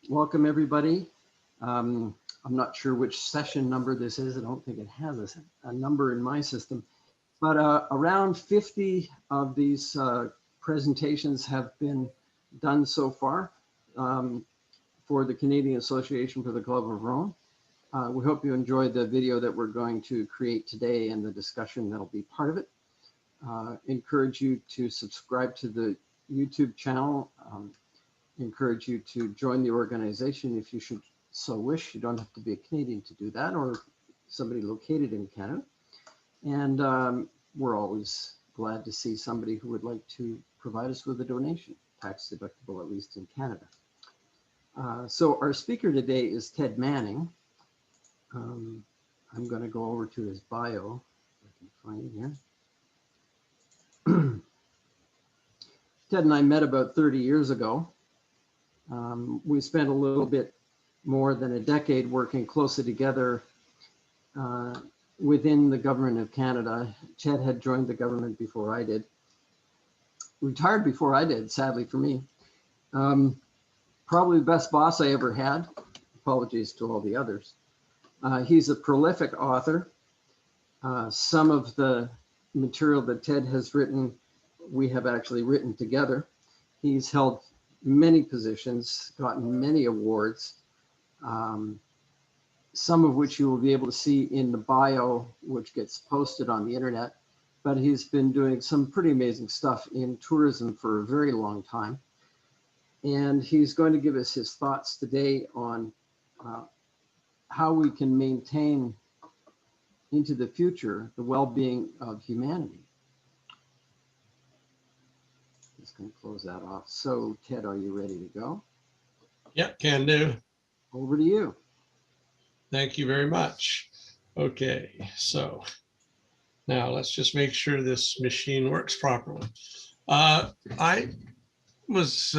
Welcome, everybody. I'm not sure which session number this is. I don't think it has a number in my system, but around 50 of these presentations have been done so far for the Canadian Association for the Club of Rome. We hope you enjoyed the video that we're going to create today and the discussion that'll be part of it. Encourage you to subscribe to the YouTube channel. Encourage you to join the organization if you should so wish. You don't have to be a Canadian to do that, or somebody located in Canada. And we're always glad to see somebody who would like to provide us with a donation, tax deductible, at least in Canada. So our speaker today is Ted Manning. I'm going to go over to his bio, if I can find it here. Ted and I met about 30 years ago. We spent a little bit more than a decade working closely together within the government of Canada. Ted had joined the government before I did, retired before I did, sadly for me. Probably the best boss I ever had. Apologies to all the others. He's a prolific author. Some of the material that Ted has written, we have actually written together. He's held many positions, gotten many awards, some of which you will be able to see in the bio, which gets posted on the internet. But he's been doing some pretty amazing stuff in tourism for a very long time. And he's going to give us his thoughts today on how we can maintain into the future the well-being of humanity. Just going to close that off. So, Ted, are you ready to go? Yep, can do. Over to you. Thank you very much. Okay, so now let's just make sure this machine works properly. I was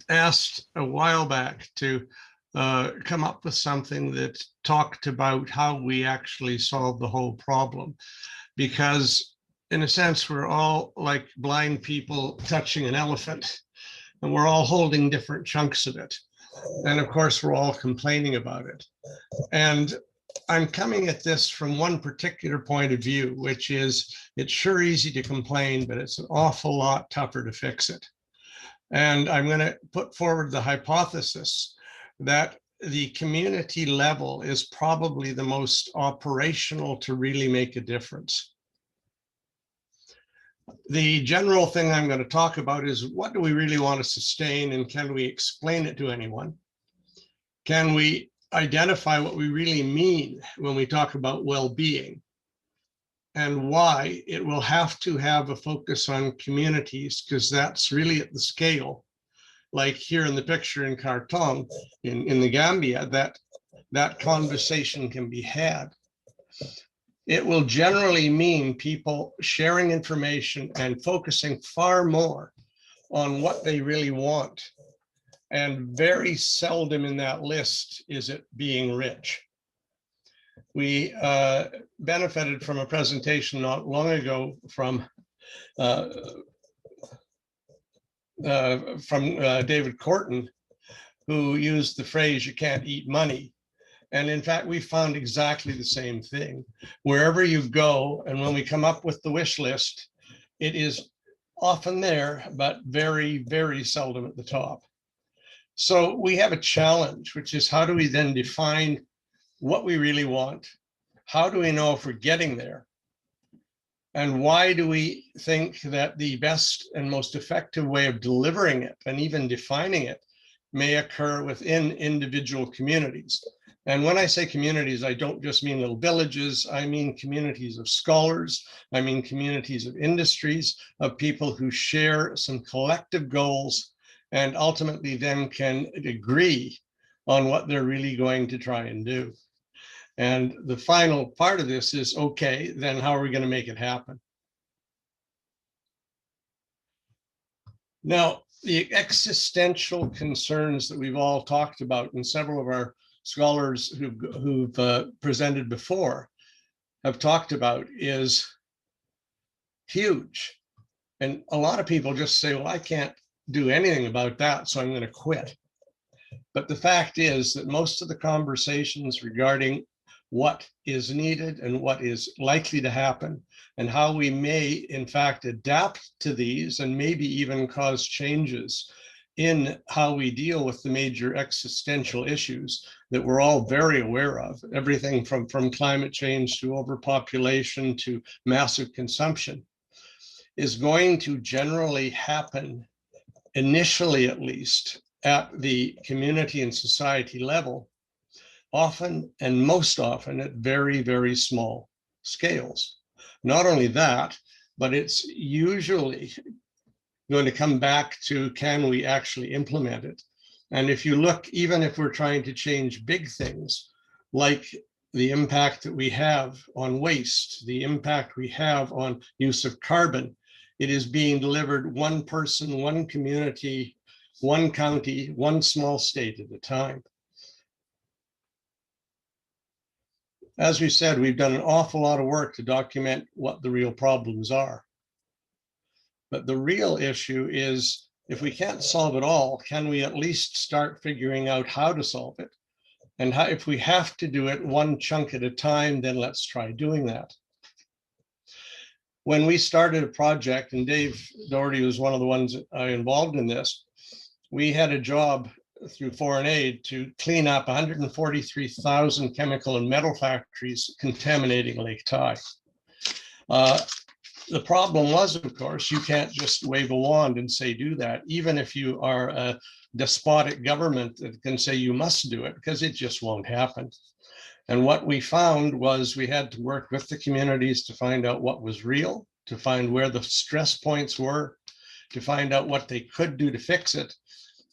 asked a while back to come up with something that talked about how we actually solve the whole problem, because in a sense, we're all like blind people touching an elephant, and we're all holding different chunks of it. And of course, we're all complaining about it. And I'm coming at this from one particular point of view, which is it's sure easy to complain, but it's an awful lot tougher to fix it. And I'm going to put forward the hypothesis that the community level is probably the most operational to really make a difference. The general thing I'm going to talk about is, what do we really want to sustain, and can we explain it to anyone? Can we identify what we really mean when we talk about well-being, and why it will have to have a focus on communities, because that's really at the scale, like here in the picture in Khartoum in the Gambia, that conversation can be had. It will generally mean people sharing information and focusing far more on what they really want. And very seldom in that list is it being rich. We benefited from a presentation not long ago from David Corton, who used the phrase, "you can't eat money." And in fact, we found exactly the same thing. Wherever you go, and when we come up with the wish list, it is often there, but very, very seldom at the top. So we have a challenge, which is, how do we then define what we really want? How do we know if we're getting there? And why do we think that the best and most effective way of delivering it, and even defining it, may occur within individual communities? And when I say communities, I don't just mean little villages. I mean communities of scholars. I mean communities of industries, of people who share some collective goals, and ultimately then can agree on what they're really going to try and do. And the final part of this is, okay, then how are we going to make it happen? Now, the existential concerns that we've all talked about, and several of our scholars who've presented before have talked about, is huge. And a lot of people just say, well, I can't do anything about that, so I'm going to quit. But the fact is that most of the conversations regarding what is needed and what is likely to happen and how we may, in fact, adapt to these and maybe even cause changes in how we deal with the major existential issues that we're all very aware of, everything from climate change to overpopulation to massive consumption, is going to generally happen, initially at least, at the community and society level, often and most often at very, very small scales. Not only that, but it's usually going to come back to, can we actually implement it? And if you look, even if we're trying to change big things, like the impact that we have on waste, the impact we have on use of carbon, it is being delivered one person, one community, one county, one small state at a time. As we said, we've done an awful lot of work to document what the real problems are. But the real issue is, if we can't solve it all, can we at least start figuring out how to solve it? And how, if we have to do it one chunk at a time, then let's try doing that. When we started a project, and Dave Doherty was one of the ones involved in this, we had a job through foreign aid to clean up 143,000 chemical and metal factories contaminating Lake Tai. The problem was, of course, you can't just wave a wand and say, do that, even if you are a despotic government that can say you must do it, because it just won't happen. And what we found was we had to work with the communities to find out what was real, to find where the stress points were, to find out what they could do to fix it,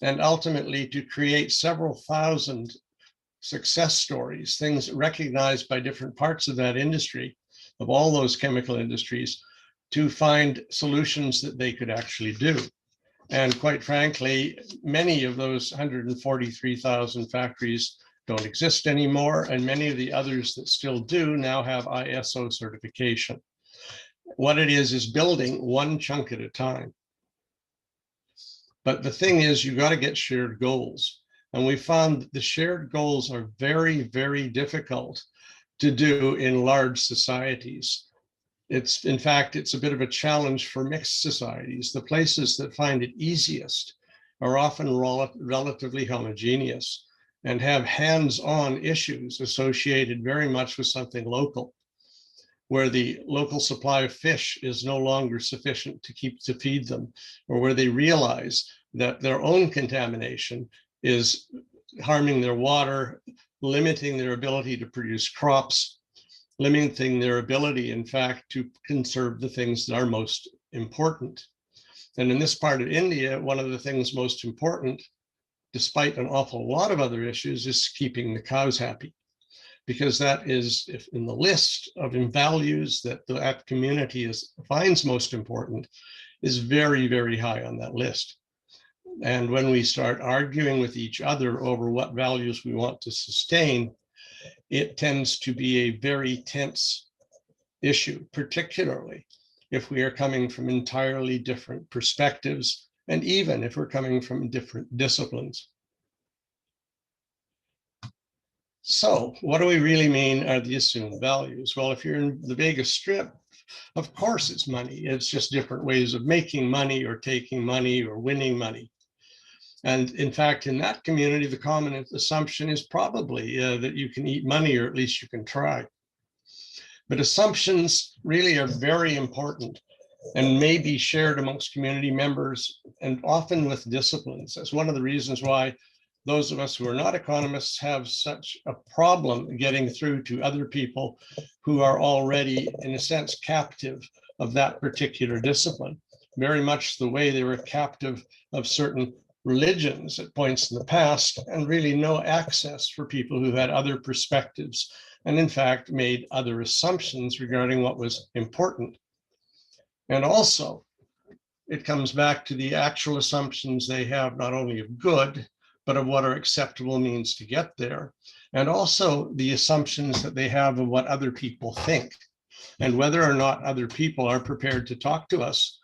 and ultimately to create several thousand success stories, things recognized by different parts of that industry, of all those chemical industries, to find solutions that they could actually do. And quite frankly, many of those 143,000 factories don't exist anymore, and many of the others that still do now have ISO certification. What it is building one chunk at a time. But the thing is, you got to get shared goals. And we found that the shared goals are very, very difficult to do in large societies. In fact, it's a bit of a challenge for mixed societies. The places that find it easiest are often relatively homogeneous and have hands-on issues associated very much with something local, where the local supply of fish is no longer sufficient to feed them, or where they realize that their own contamination is harming their water, limiting their ability to produce crops, limiting their ability, in fact, to conserve the things that are most important. And in this part of India, one of the things most important, despite an awful lot of other issues, is keeping the cows happy. Because that is, if in the list of values that that community finds most important, is very, very high on that list. And when we start arguing with each other over what values we want to sustain, it tends to be a very tense issue, particularly if we are coming from entirely different perspectives, and even if we're coming from different disciplines. So what do we really mean are the assumed values? Well, if you're in the Vegas Strip, of course it's money. It's just different ways of making money or taking money or winning money. And in fact, in that community, the common assumption is probably that you can eat money, or at least you can try. But assumptions really are very important and may be shared amongst community members and often with disciplines. That's one of the reasons why those of us who are not economists have such a problem getting through to other people who are already, in a sense, captive of that particular discipline, very much the way they were captive of certain religions at points in the past, and really no access for people who had other perspectives and in fact made other assumptions regarding what was important. And also, it comes back to the actual assumptions they have, not only of good, but of what are acceptable means to get there, and also the assumptions that they have of what other people think, and whether or not other people are prepared to talk to us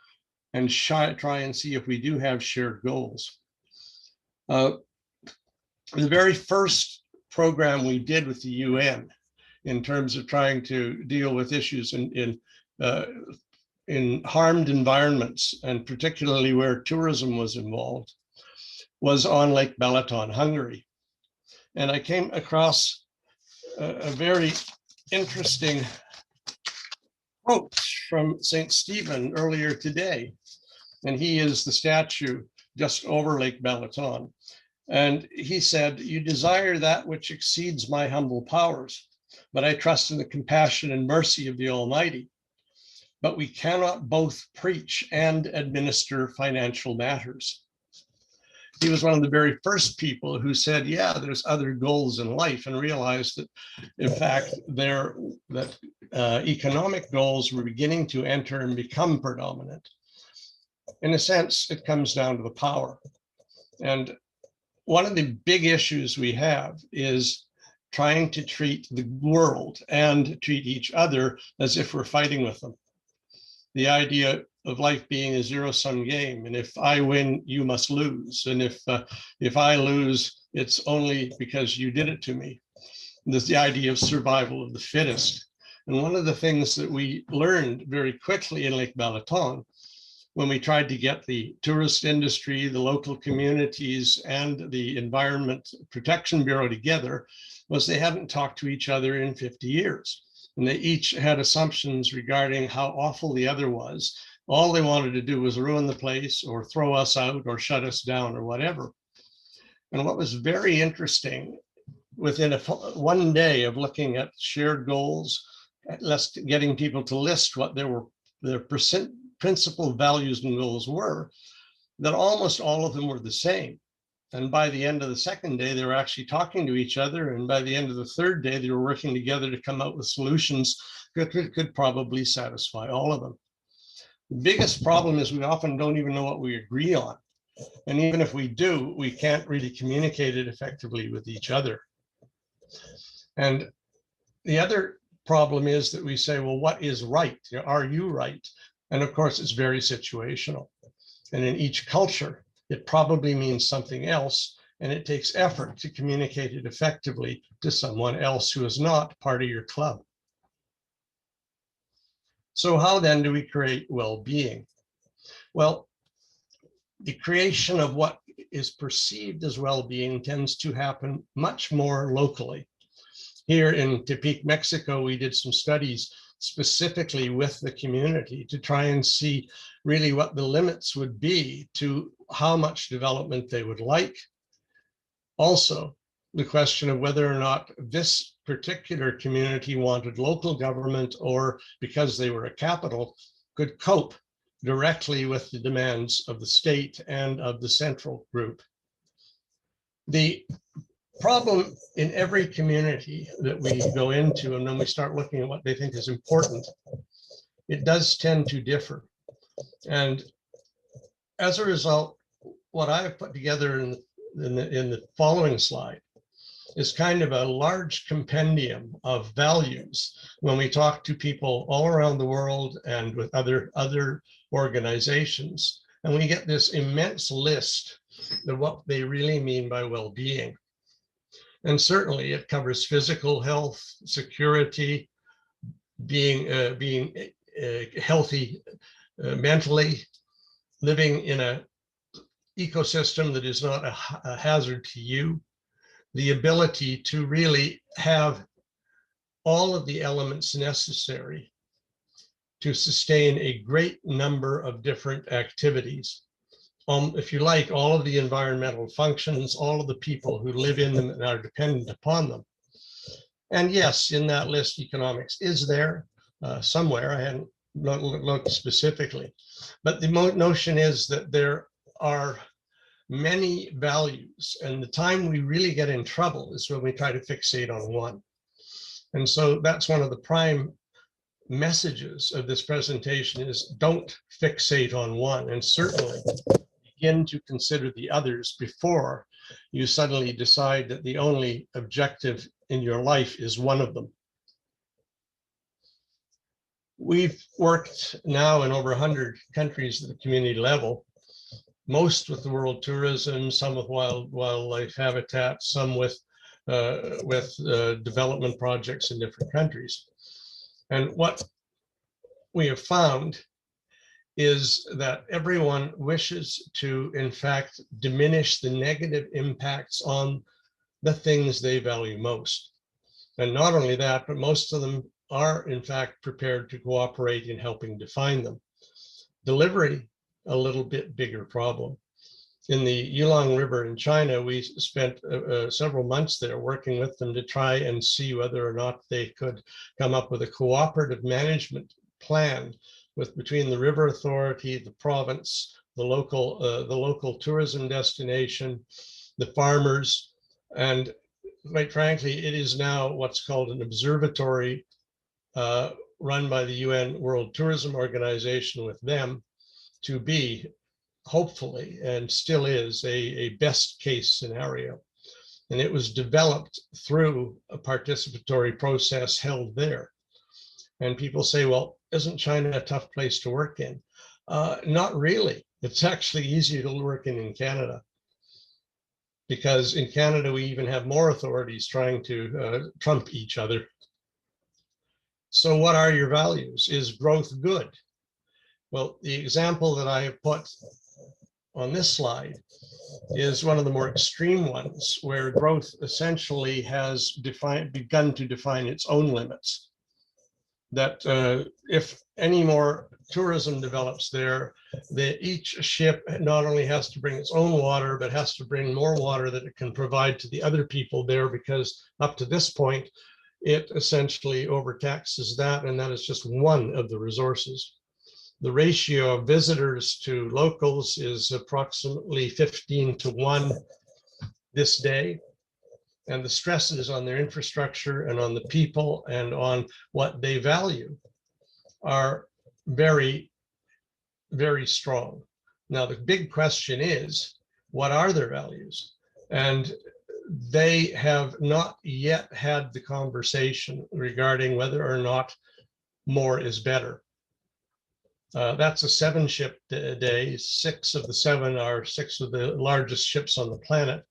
and try and see if we do have shared goals. The very first program we did with the UN in terms of trying to deal with issues in harmed environments, and particularly where tourism was involved, was on Lake Balaton, Hungary. And I came across a very interesting quote from St. Stephen earlier today. And he is the statue just over Lake Balaton. And he said, "You desire that which exceeds my humble powers, but I trust in the compassion and mercy of the Almighty. But we cannot both preach and administer financial matters." He was one of the very first people who said, yeah, there's other goals in life, and realized that, in fact, economic goals were beginning to enter and become predominant. In a sense, it comes down to the power. And one of the big issues we have is trying to treat the world and treat each other as if we're fighting with them. The idea of life being a zero-sum game, and if I win, you must lose, and if I lose, it's only because you did it to me. There's the idea of survival of the fittest. And one of the things that we learned very quickly in Lake Balaton, when we tried to get the tourist industry, the local communities, and the Environment Protection Bureau together, was they hadn't talked to each other in 50 years. And they each had assumptions regarding how awful the other was. All they wanted to do was ruin the place or throw us out or shut us down or whatever. And what was very interesting, within one day of looking at shared goals, getting people to list what their principal values and goals were, that almost all of them were the same. And by the end of the second day, they were actually talking to each other. And by the end of the third day, they were working together to come up with solutions that could probably satisfy all of them. The biggest problem is we often don't even know what we agree on. And even if we do, we can't really communicate it effectively with each other. And the other problem is that we say, well, what is right? Are you right? And of course, it's very situational. And in each culture, it probably means something else, and it takes effort to communicate it effectively to someone else who is not part of your club. So how then do we create well-being? Well, the creation of what is perceived as well-being tends to happen much more locally. Here in Tepic, Mexico, we did some studies specifically with the community to try and see really what the limits would be to how much development they would like. Also, the question of whether or not this particular community wanted local government, or because they were a capital, could cope directly with the demands of the state and of the central group. The problem in every community that we go into, and then we start looking at what they think is important, it does tend to differ. And as a result, what I have put together in the following slide is kind of a large compendium of values when we talk to people all around the world and with other organizations. And we get this immense list of what they really mean by well-being. And certainly it covers physical health, security, being healthy mentally, living in an ecosystem that is not a hazard to you, the ability to really have all of the elements necessary to sustain a great number of different activities. If you like, all of the environmental functions, all of the people who live in them and are dependent upon them. And yes, in that list, economics is there somewhere. I hadn't looked specifically, but the notion is that there are many values, and the time we really get in trouble is when we try to fixate on one. And so that's one of the prime messages of this presentation is don't fixate on one, and certainly begin to consider the others before you suddenly decide that the only objective in your life is one of them. We've worked now in over 100 countries at the community level, most with the world tourism, some with wildlife habitat, some with development projects in different countries. And what we have found is that everyone wishes to, in fact, diminish the negative impacts on the things they value most. And not only that, but most of them are, in fact, prepared to cooperate in helping define them. Delivery, a little bit bigger problem. In the Yulong River in China, we spent several months there working with them to try and see whether or not they could come up with a cooperative management plan between the river authority, the province, the local tourism destination, the farmers, and quite frankly, it is now what's called an observatory run by the UN World Tourism Organization with them to be, hopefully, and still is, a best case scenario. And it was developed through a participatory process held there. And people say, well, isn't China a tough place to work in? Not really. It's actually easier to work in Canada, because in Canada, we even have more authorities trying to trump each other. So what are your values? Is growth good? Well, the example that I have put on this slide is one of the more extreme ones, where growth essentially has begun to define its own limits. That if any more tourism develops there, that each ship not only has to bring its own water, but has to bring more water that it can provide to the other people there, because up to this point, it essentially overtaxes that, and that is just one of the resources. The ratio of visitors to locals is approximately 15-1 this day. And the stresses on their infrastructure and on the people and on what they value are very, very strong. Now, the big question is, what are their values? And they have not yet had the conversation regarding whether or not more is better. That's a 7-ship day. 6 of the 7 are 6 of the largest ships on the planet.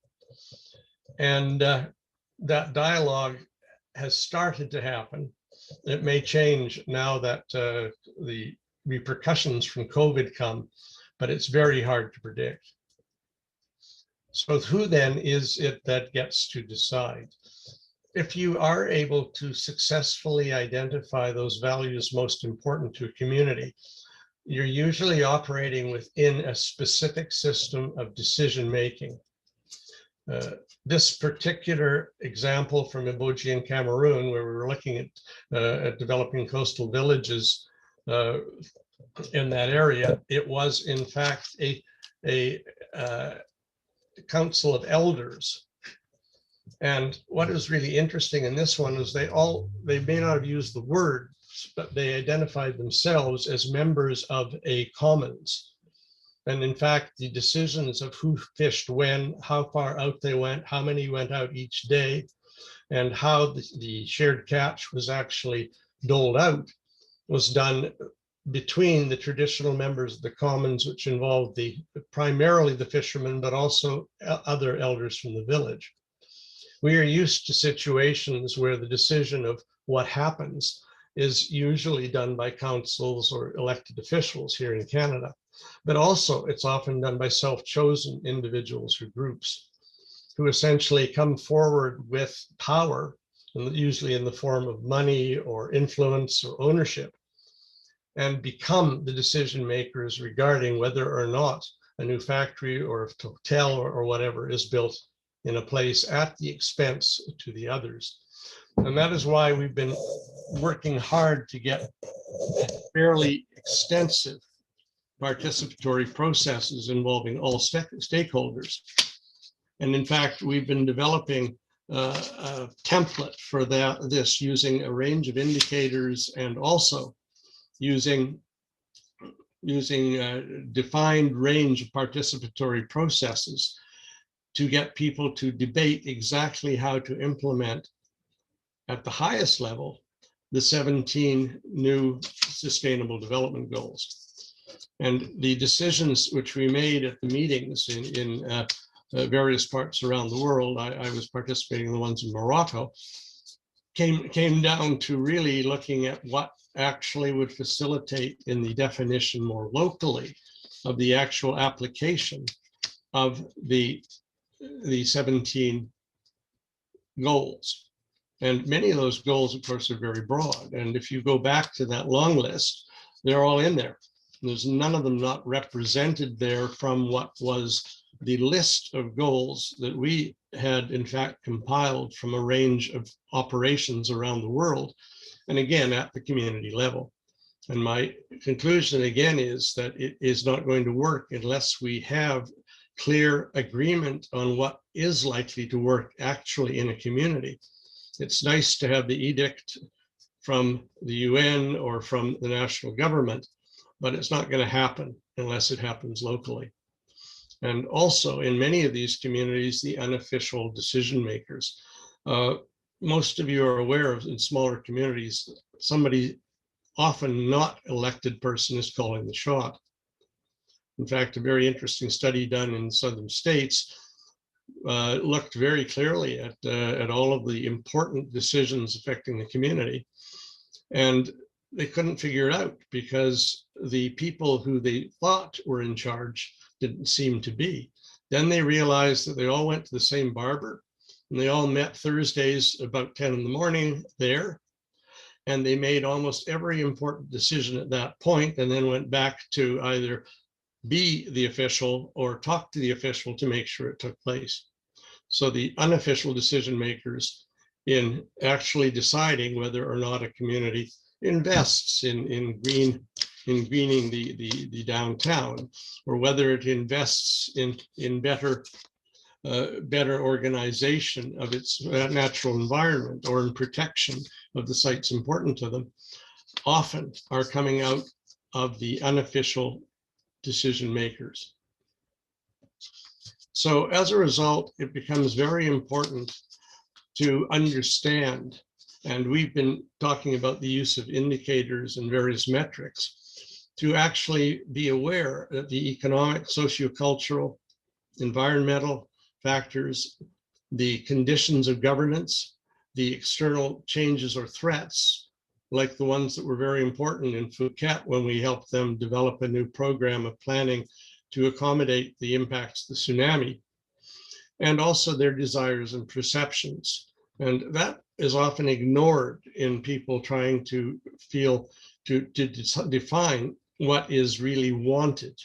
And that dialogue has started to happen. It may change now that the repercussions from COVID come, but it's very hard to predict. So who then is it that gets to decide? If you are able to successfully identify those values most important to a community, you're usually operating within a specific system of decision-making. This particular example from Iboji in Cameroon, where we were looking at developing coastal villages in that area, it was in fact a council of elders. And what is really interesting in this one is they may not have used the word, but they identified themselves as members of a commons. And in fact, the decisions of who fished when, how far out they went, how many went out each day, and how the shared catch was actually doled out was done between the traditional members of the commons, which involved primarily the fishermen, but also other elders from the village. We are used to situations where the decision of what happens is usually done by councils or elected officials here in Canada, but also it's often done by self-chosen individuals or groups who essentially come forward with power, and usually in the form of money or influence or ownership, and become the decision makers regarding whether or not a new factory or a hotel or whatever is built in a place at the expense to the others. And that is why we've been working hard to get fairly extensive participatory processes involving all stakeholders. And in fact, we've been developing a template for this using a range of indicators and also using a defined range of participatory processes to get people to debate exactly how to implement at the highest level the 17 new sustainable development goals. And the decisions which we made at the meetings in various parts around the world, I was participating in the ones in Morocco, came down to really looking at what actually would facilitate in the definition more locally of the actual application of the 17 goals. And many of those goals, of course, are very broad. And if you go back to that long list, they're all in there. There's none of them not represented there from what was the list of goals that we had, in fact, compiled from a range of operations around the world, and again, at the community level. And my conclusion, again, is that it is not going to work unless we have clear agreement on what is likely to work actually in a community. It's nice to have the edict from the UN or from the national government, but it's not going to happen unless it happens locally. And also in many of these communities, the unofficial decision makers. Most of you are aware of, in smaller communities, somebody often not elected person is calling the shot. In fact, a very interesting study done in southern states looked very clearly at all of the important decisions affecting the community. And they couldn't figure it out because the people who they thought were in charge didn't seem to be. Then they realized that they all went to the same barber and they all met Thursdays about 10 in the morning there. And they made almost every important decision at that point and then went back to either be the official or talk to the official to make sure it took place. So the unofficial decision makers in actually deciding whether or not a community invests in greening the downtown, or whether it invests in better organization of its natural environment, or in protection of the sites important to them, often are coming out of the unofficial decision makers. So as a result, it becomes very important to understand, and we've been talking about the use of indicators and various metrics, to actually be aware that the economic, sociocultural, environmental factors, the conditions of governance, the external changes or threats, like the ones that were very important in Phuket when we helped them develop a new program of planning to accommodate the impacts of the tsunami, and also their desires and perceptions. And that is often ignored in people trying to define what is really wanted.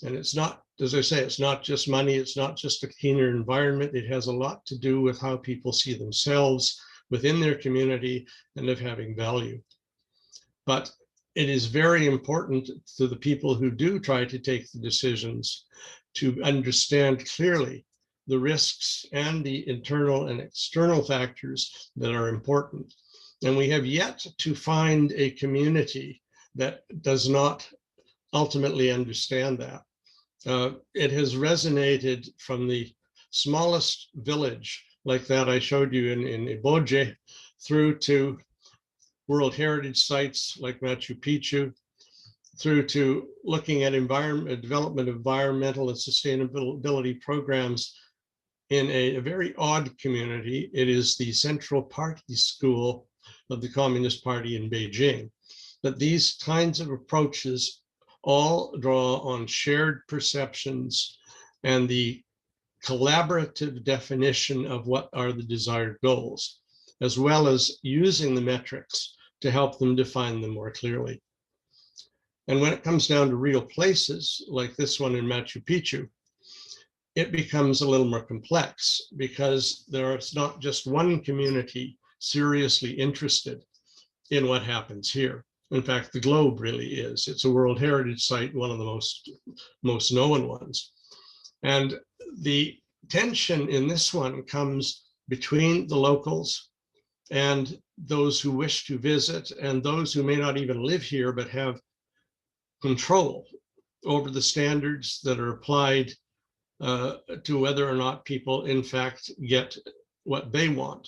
And it's not, as I say, it's not just money, it's not just a cleaner environment. It has a lot to do with how people see themselves within their community and of having value. But it is very important to the people who do try to take the decisions to understand clearly the risks and the internal and external factors that are important. And we have yet to find a community that does not ultimately understand that. It has resonated from the smallest village, like that I showed you in Iboje, through to World Heritage sites like Machu Picchu, through to looking at development of environmental and sustainability programs in a very odd community. It is the Central Party School of the Communist Party in Beijing. But these kinds of approaches all draw on shared perceptions and the collaborative definition of what are the desired goals, as well as using the metrics to help them define them more clearly. And when it comes down to real places, like this one in Machu Picchu, it becomes a little more complex because there's not just one community seriously interested in what happens here. In fact, the globe really is. It's a World Heritage Site, one of the most known ones. And the tension in this one comes between the locals and those who wish to visit and those who may not even live here but have control over the standards that are applied to whether or not people in fact get what they want.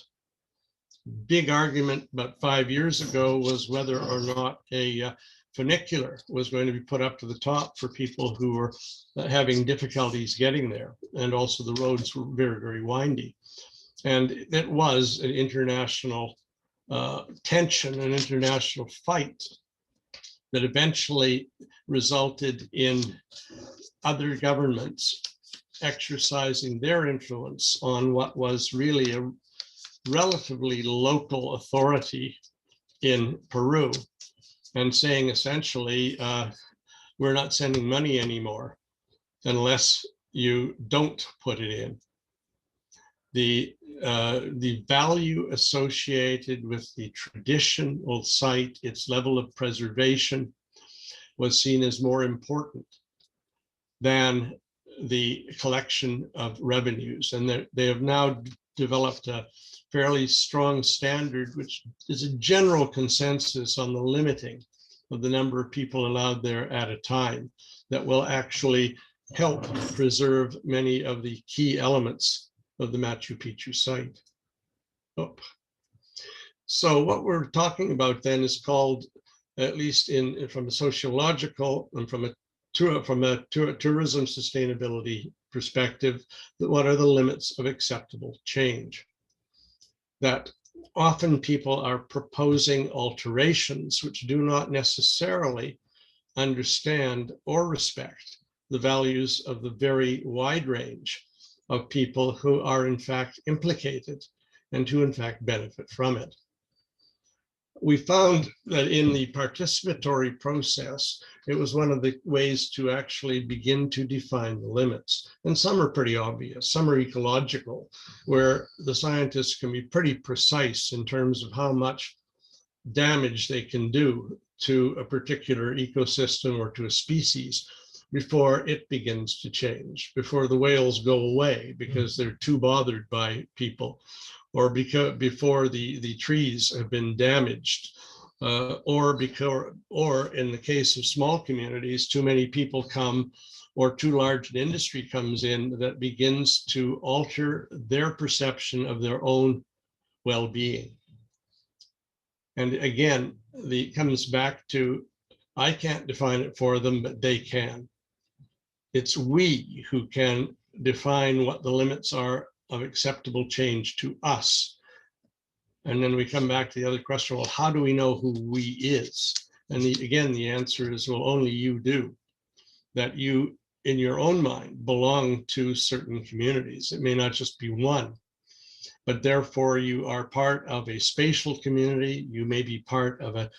Big argument about 5 years ago was whether or not a funicular was going to be put up to the top for people who were having difficulties getting there. And also the roads were very, very windy. And it was an international tension, an international fight that eventually resulted in other governments exercising their influence on what was really a relatively local authority in Peru, and saying essentially, we're not sending money anymore unless you don't put it in. The value associated with the traditional site, its level of preservation, was seen as more important than the collection of revenues. And they have now developed a fairly strong standard, which is a general consensus on the limiting of the number of people allowed there at a time, that will actually help preserve many of the key elements of the Machu Picchu site. Oh. So what we're talking about then is called, at least from a sociological and from a tourism sustainability perspective, that what are the limits of acceptable change? That often people are proposing alterations which do not necessarily understand or respect the values of the very wide range of people who are in fact implicated and who in fact benefit from it. We found that in the participatory process, it was one of the ways to actually begin to define the limits. And some are pretty obvious, some are ecological, where the scientists can be pretty precise in terms of how much damage they can do to a particular ecosystem or to a species before it begins to change, before the whales go away because they're too bothered by people, or before the trees have been damaged, or in the case of small communities, too many people come, or too large an industry comes in that begins to alter their perception of their own well-being. And again, it comes back to, I can't define it for them, but they can. It's we who can define what the limits are of acceptable change to us. And then we come back to the other question, well, how do we know who we is? And again, the answer is, well, only you do. That you, in your own mind, belong to certain communities. It may not just be one, but therefore you are part of a spatial community. You may be part of a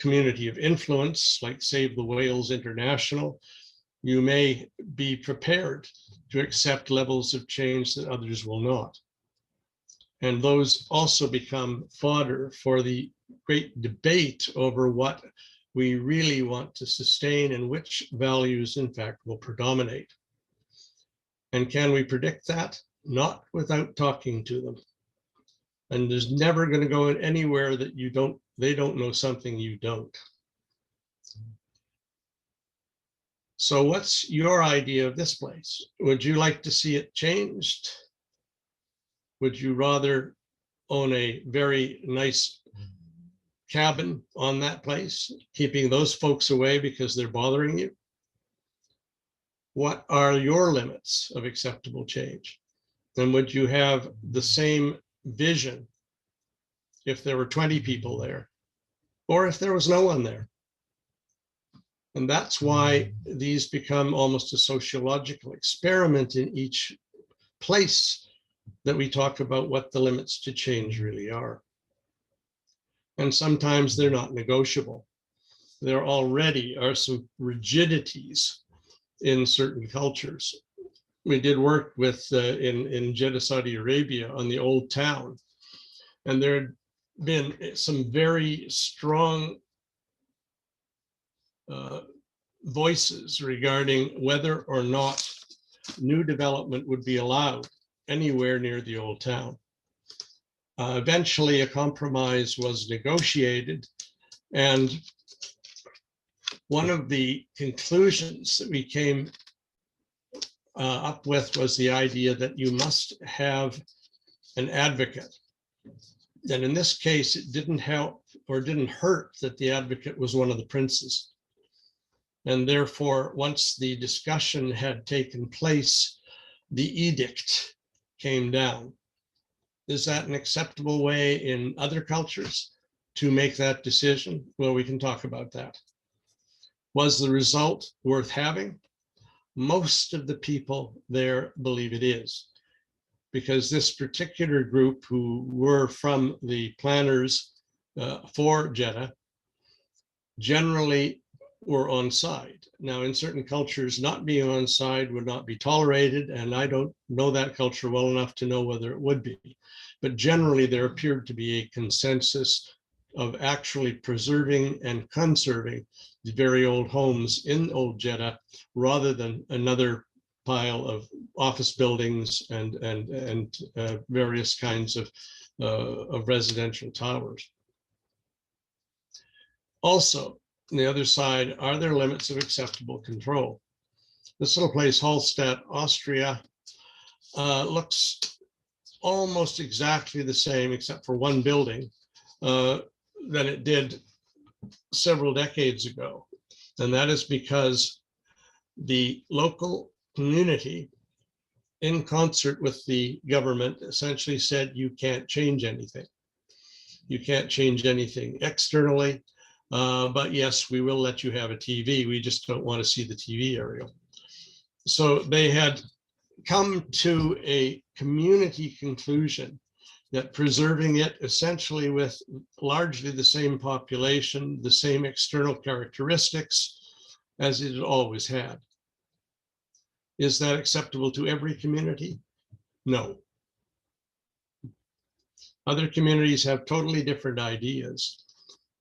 community of influence, like Save the Whales International. You may be prepared to accept levels of change that others will not. And those also become fodder for the great debate over what we really want to sustain and which values, in fact, will predominate. And can we predict that? Not without talking to them. And there's never going to go anywhere that they don't know something you don't. So what's your idea of this place? Would you like to see it changed? Would you rather own a very nice cabin on that place, keeping those folks away because they're bothering you? What are your limits of acceptable change? And would you have the same vision if there were 20 people there, or if there was no one there? And that's why these become almost a sociological experiment in each place that we talk about what the limits to change really are. And sometimes they're not negotiable. There already are some rigidities in certain cultures. We did work with in Jeddah, Saudi Arabia, on the old town, and there had been some very strong voices regarding whether or not new development would be allowed anywhere near the old town. Eventually, a compromise was negotiated, and one of the conclusions that we came up with was the idea that you must have an advocate. And in this case, it didn't help or didn't hurt that the advocate was one of the princes. And therefore, once the discussion had taken place, the edict came down. Is that an acceptable way in other cultures to make that decision? Well, we can talk about that. Was the result worth having? Most of the people there believe it is, because this particular group, who were from the planners for Jeddah, generally were on side. Now, in certain cultures, not being on side would not be tolerated, and I don't know that culture well enough to know whether it would be. But generally, there appeared to be a consensus of actually preserving and conserving the very old homes in Old Jeddah, rather than another pile of office buildings and various kinds of residential towers. Also, on the other side, are there limits of acceptable control? This little place, Hallstatt, Austria, looks almost exactly the same, except for one building, than it did several decades ago. And that is because the local community, in concert with the government, essentially said, you can't change anything. You can't change anything externally. But yes, we will let you have a TV. We just don't want to see the TV aerial. So they had come to a community conclusion that preserving it essentially with largely the same population, the same external characteristics as it always had. Is that acceptable to every community? No. Other communities have totally different ideas,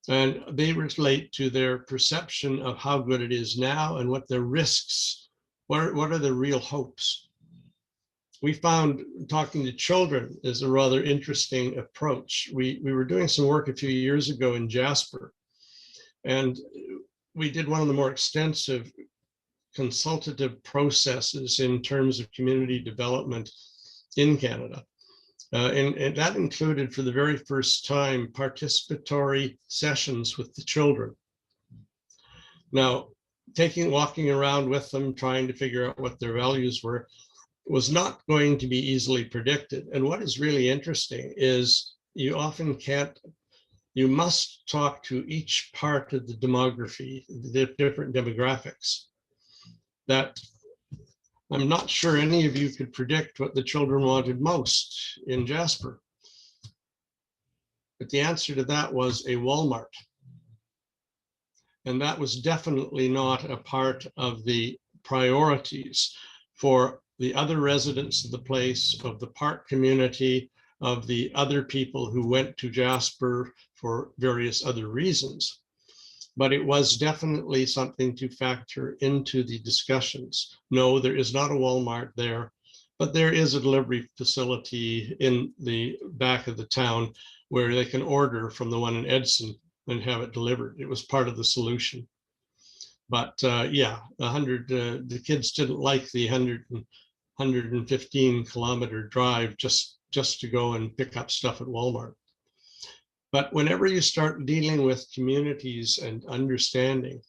and they relate to their perception of how good it is now and what their risks, what are the real hopes. We found talking to children is a rather interesting approach. We were doing some work a few years ago in Jasper, and we did one of the more extensive consultative processes in terms of community development in Canada. And that included, for the very first time, participatory sessions with the children. Now, walking around with them, trying to figure out what their values were, was not going to be easily predicted. And what is really interesting is you often can't, you must talk to each part of the demography, the different demographics. That I'm not sure any of you could predict what the children wanted most in Jasper. But the answer to that was a Walmart. And that was definitely not a part of the priorities for the other residents of the place, of the park community, of the other people who went to Jasper for various other reasons. But it was definitely something to factor into the discussions. No, there is not a Walmart there, but there is a delivery facility in the back of the town where they can order from the one in Edson and have it delivered. It was part of the solution. But yeah, the kids didn't like the 115 kilometer drive just to go and pick up stuff at Walmart. But whenever you start dealing with communities and understanding,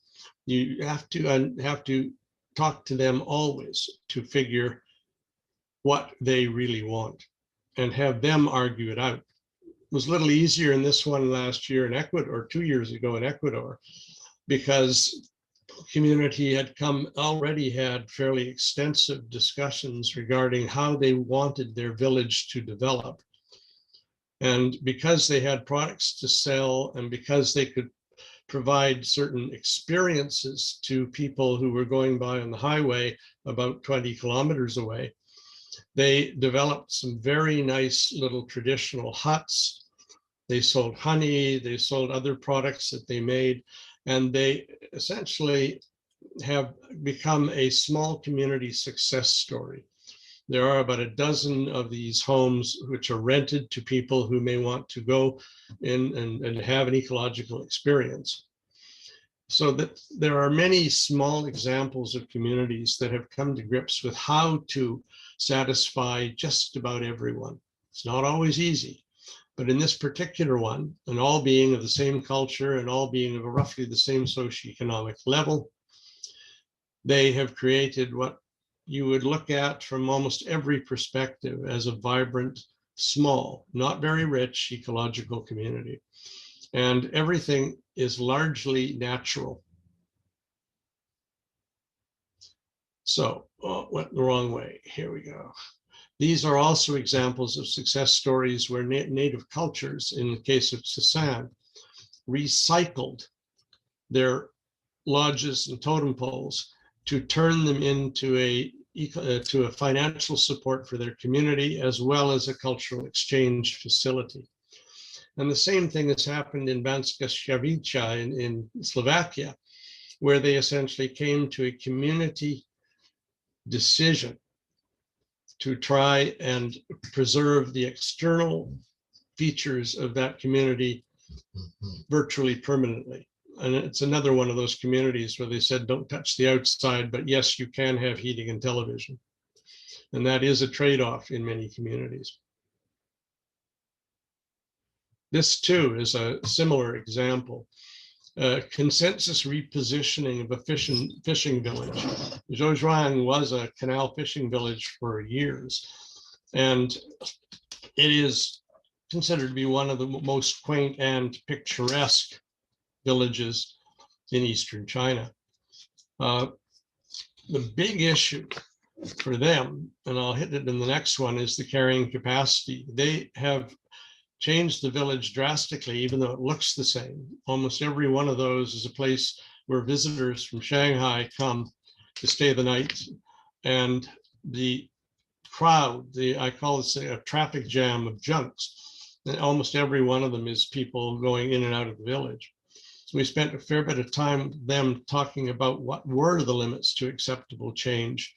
you have to talk to them always to figure what they really want and have them argue it out. It was a little easier in this one last year in Ecuador, or 2 years ago in Ecuador, because community already had fairly extensive discussions regarding how they wanted their village to develop. And because they had products to sell, and because they could provide certain experiences to people who were going by on the highway about 20 kilometers away, they developed some very nice little traditional huts. They sold honey, they sold other products that they made, and they essentially have become a small community success story. There are about a dozen of these homes which are rented to people who may want to go in and have an ecological experience. So that there are many small examples of communities that have come to grips with how to satisfy just about everyone. It's not always easy, But in this particular one, and all being of the same culture and all being of roughly the same socioeconomic level, they have created what you would look at from almost every perspective as a vibrant, small, not very rich ecological community. And everything is largely natural. So, went the wrong way. Here we go. These are also examples of success stories where native cultures, in the case of Sasan, recycled their lodges and totem poles to turn them into a financial support for their community, as well as a cultural exchange facility. And the same thing has happened in Banska Štiavnica in Slovakia, where they essentially came to a community decision to try and preserve the external features of that community virtually permanently. And it's another one of those communities where they said, don't touch the outside, but yes, you can have heating and television. And that is a trade-off in many communities. This too is a similar example. Consensus repositioning of a fishing village. Zhouzhuang was a canal fishing village for years, and it is considered to be one of the most quaint and picturesque villages in Eastern China. The big issue for them, and I'll hit it in the next one, is the carrying capacity. They have changed the village drastically, even though it looks the same. Almost every one of those is a place where visitors from Shanghai come to stay the night. And the crowd, I call this a traffic jam of junks. And almost every one of them is people going in and out of the village. So we spent a fair bit of time with them talking about what were the limits to acceptable change.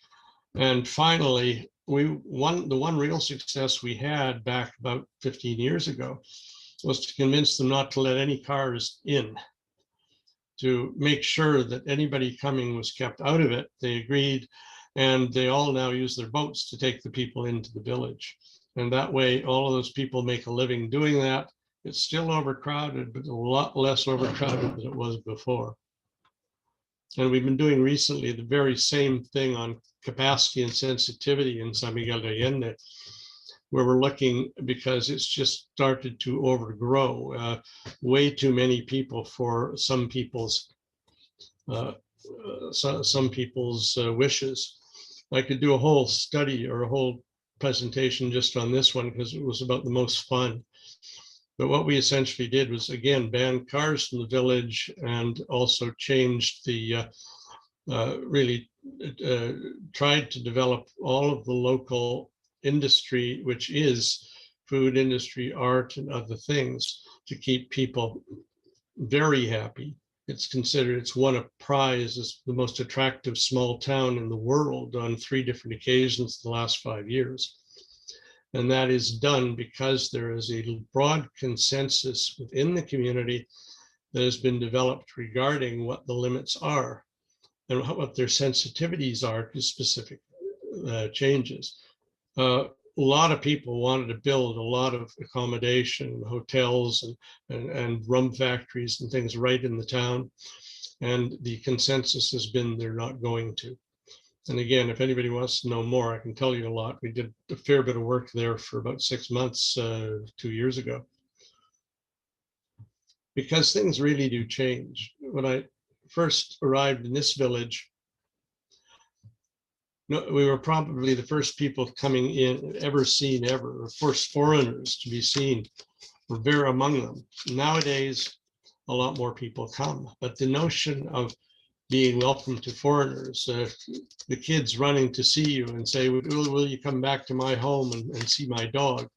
And finally, the one real success we had back about 15 years ago was to convince them not to let any cars in, to make sure that anybody coming was kept out of it. They agreed, and they all now use their boats to take the people into the village. And that way, all of those people make a living doing that. It's still overcrowded, but a lot less overcrowded than it was before. And we've been doing recently the very same thing on capacity and sensitivity in San Miguel de Allende, where we're looking, because it's just started to overgrow way too many people for some people's wishes. I could do a whole study or a whole presentation just on this one because it was about the most fun. But what we essentially did was, again, ban cars from the village and also changed the, tried to develop all of the local industry, which is food industry, art, and other things, to keep people very happy. It's won a prize as the most attractive small town in the world on 3 different occasions in the last 5 years. And that is done because there is a broad consensus within the community that has been developed regarding what the limits are and what their sensitivities are to specific changes. A lot of people wanted to build a lot of accommodation, hotels, and rum factories and things right in the town. And the consensus has been they're not going to. And again, if anybody wants to know more, I can tell you a lot. We did a fair bit of work there for about 6 months, 2 years ago. Because things really do change. When I first arrived in this village, we were probably the first people coming in ever, or first foreigners to be seen. We're very among them. Nowadays, a lot more people come, but the notion of being welcome to foreigners, the kids running to see you and say, will you come back to my home and see my dog?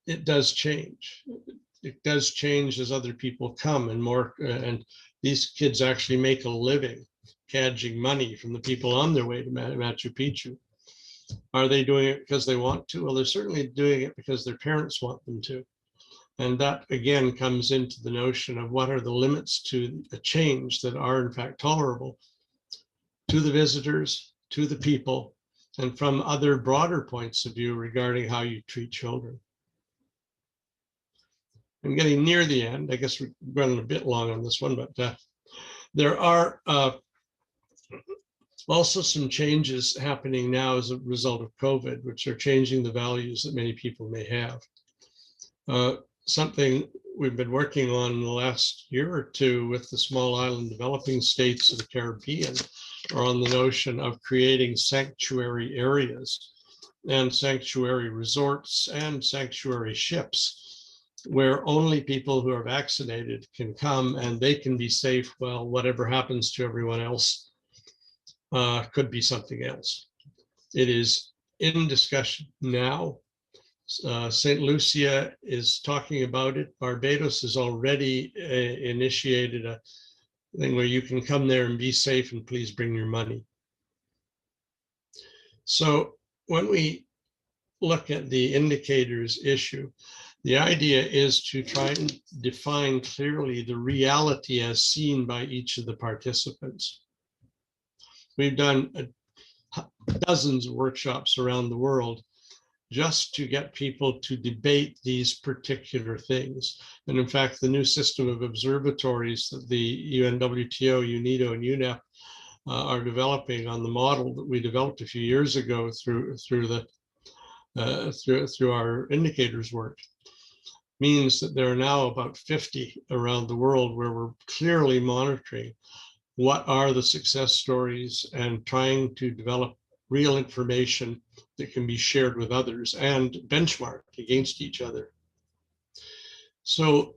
It does change. It does change as other people come and more, and these kids actually make a living cadging money from the people on their way to Machu Picchu. Are they doing it because they want to? Well, they're certainly doing it because their parents want them to. And that, again, comes into the notion of what are the limits to a change that are, in fact, tolerable to the visitors, to the people, and from other broader points of view regarding how you treat children. I'm getting near the end. I guess we're running a bit long on this one, but there are also some changes happening now as a result of COVID, which are changing the values that many people may have. Something we've been working on in the last year or two with the small island developing states of the Caribbean are on the notion of creating sanctuary areas and sanctuary resorts and sanctuary ships where only people who are vaccinated can come and they can be safe while whatever happens to everyone else could be something else. It is in discussion now. St. Lucia is talking about it. Barbados has already initiated a thing where you can come there and be safe and please bring your money. So when we look at the indicators issue, the idea is to try and define clearly the reality as seen by each of the participants. We've done dozens of workshops around the world just to get people to debate these particular things. And in fact, the new system of observatories that the UNWTO, UNIDO, and UNEP are developing on the model that we developed a few years ago through our indicators work means that there are now about 50 around the world where we're clearly monitoring what are the success stories and trying to develop real information that can be shared with others and benchmarked against each other. So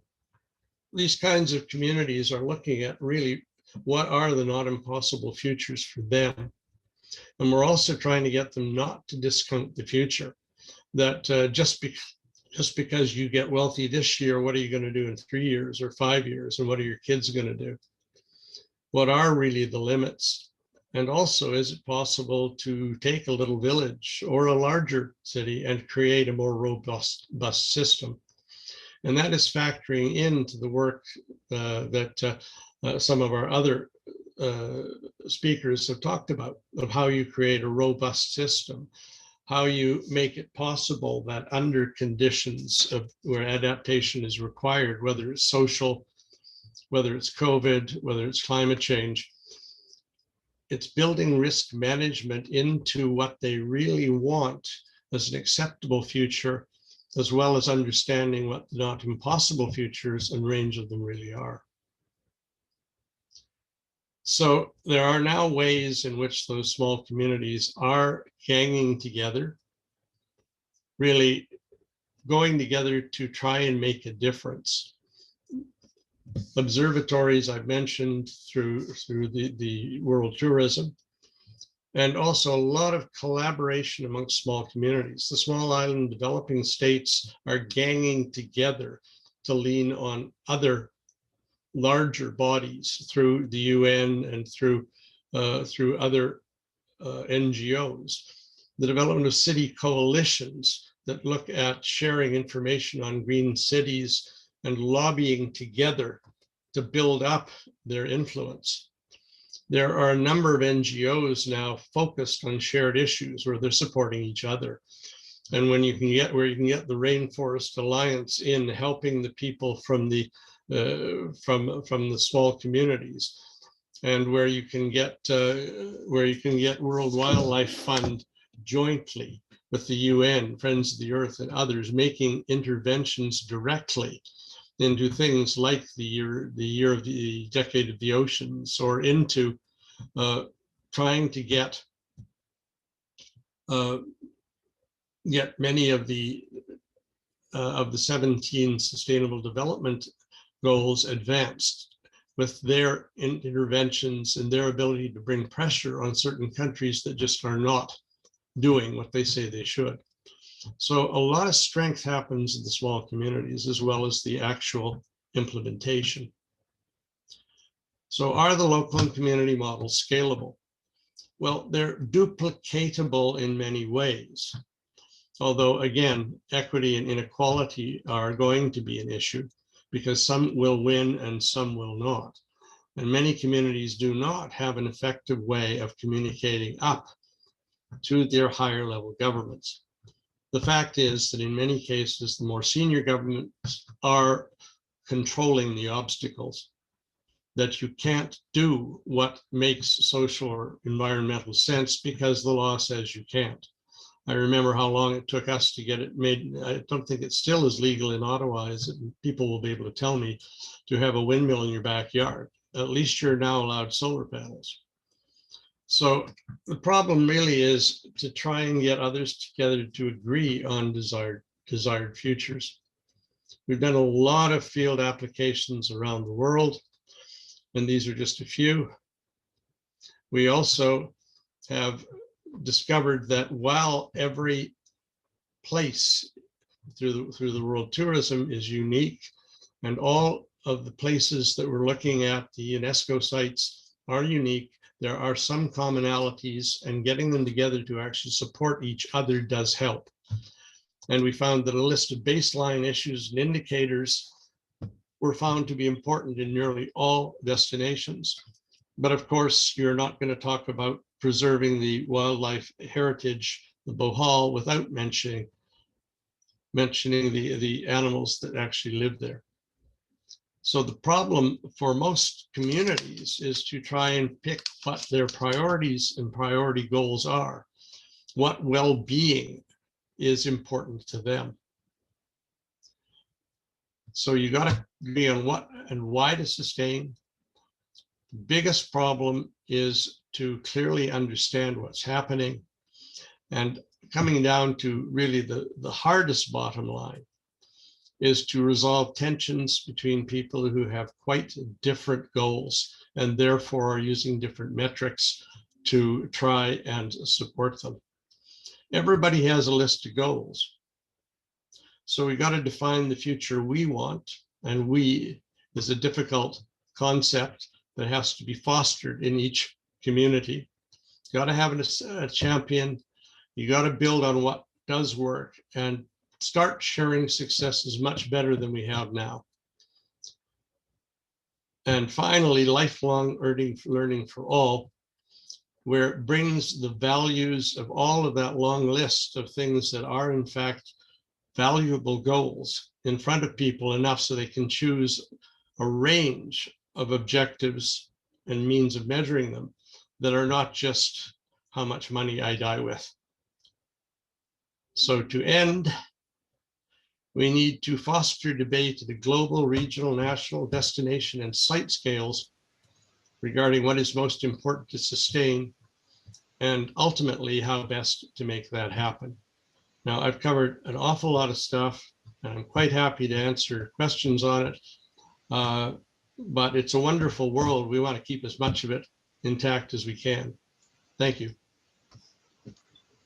these kinds of communities are looking at really what are the not impossible futures for them. And we're also trying to get them not to discount the future, that just because you get wealthy this year, what are you going to do in 3 years or 5 years? And what are your kids going to do? What are really the limits? And also, is it possible to take a little village or a larger city and create a more robust system? And that is factoring into the work that some of our other speakers have talked about, of how you create a robust system, how you make it possible that under conditions of where adaptation is required, whether it's social, whether it's COVID, whether it's climate change, it's building risk management into what they really want as an acceptable future, as well as understanding what the not impossible futures and range of them really are. So there are now ways in which those small communities are ganging together, really going together to try and make a difference. Observatories I've mentioned through the world tourism, and also a lot of collaboration amongst small communities. The small island developing states are ganging together to lean on other larger bodies through the UN and through other NGOs. The development of city coalitions that look at sharing information on green cities and lobbying together to build up their influence. There are a number of NGOs now focused on shared issues where they're supporting each other. And when you can get the Rainforest Alliance in helping the people from the small communities, and where you can get World Wildlife Fund jointly with the UN, Friends of the Earth, and others making interventions directly into things like the year of the Decade of the Oceans, or into trying to get many of the 17 Sustainable Development Goals advanced with their interventions and their ability to bring pressure on certain countries that just are not doing what they say they should. So a lot of strength happens in the small communities as well as the actual implementation. So are the local and community models scalable? Well, they're duplicatable in many ways. Although again, equity and inequality are going to be an issue because some will win and some will not. And many communities do not have an effective way of communicating up to their higher level governments. The fact is that in many cases, the more senior governments are controlling the obstacles, that you can't do what makes social or environmental sense because the law says you can't. I remember how long it took us to get it made. I don't think it still is legal in Ottawa, is it? People will be able to tell me, to have a windmill in your backyard. At least you're now allowed solar panels. So the problem really is to try and get others together to agree on desired futures. We've done a lot of field applications around the world, and these are just a few. We also have discovered that while every place through the world tourism is unique, and all of the places that we're looking at, the UNESCO sites, are unique, there are some commonalities, and getting them together to actually support each other does help. And we found that a list of baseline issues and indicators were found to be important in nearly all destinations. But of course, you're not going to talk about preserving the wildlife heritage, the Bohol, without mentioning the animals that actually live there. So the problem for most communities is to try and pick what their priorities and priority goals are, what well-being is important to them. So you got to agree on what and why to sustain. The biggest problem is to clearly understand what's happening, and coming down to really the hardest bottom line is to resolve tensions between people who have quite different goals and therefore are using different metrics to try and support them. Everybody has a list of goals. So we got to define the future we want, and we is a difficult concept that has to be fostered in each community. You got to have a champion. You got to build on what does work and start sharing successes much better than we have now. And finally, lifelong learning for all, where it brings the values of all of that long list of things that are in fact valuable goals in front of people enough so they can choose a range of objectives and means of measuring them that are not just how much money I die with. So to end, we need to foster debate at the global, regional, national, destination, and site scales regarding what is most important to sustain and ultimately how best to make that happen. Now, I've covered an awful lot of stuff, and I'm quite happy to answer questions on it, but it's a wonderful world. We want to keep as much of it intact as we can. Thank you.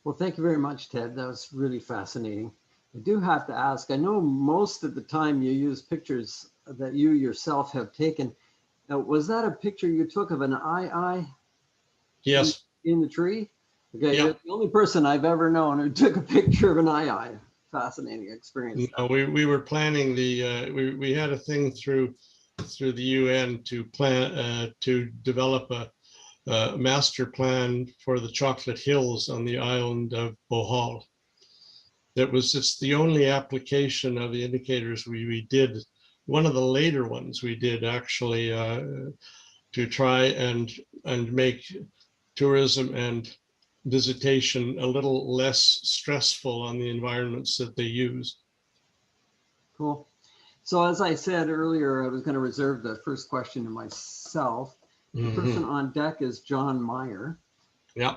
Well, thank you very much, Ted. That was really fascinating. I do have to ask, I know most of the time you use pictures that you yourself have taken. Was that a picture you took of an eye? Yes. In the tree? Okay, Yeah. You're the only person I've ever known who took a picture of an eye. Fascinating experience. No, we were planning we had a thing through the UN to plan to develop a master plan for the Chocolate Hills on the island of Bohol. It's the only application of the indicators we did. One of the later ones we did actually to try and make tourism and visitation a little less stressful on the environments that they use. Cool. So as I said earlier, I was going to reserve the first question to myself. The person on deck is John Meyer. Yeah.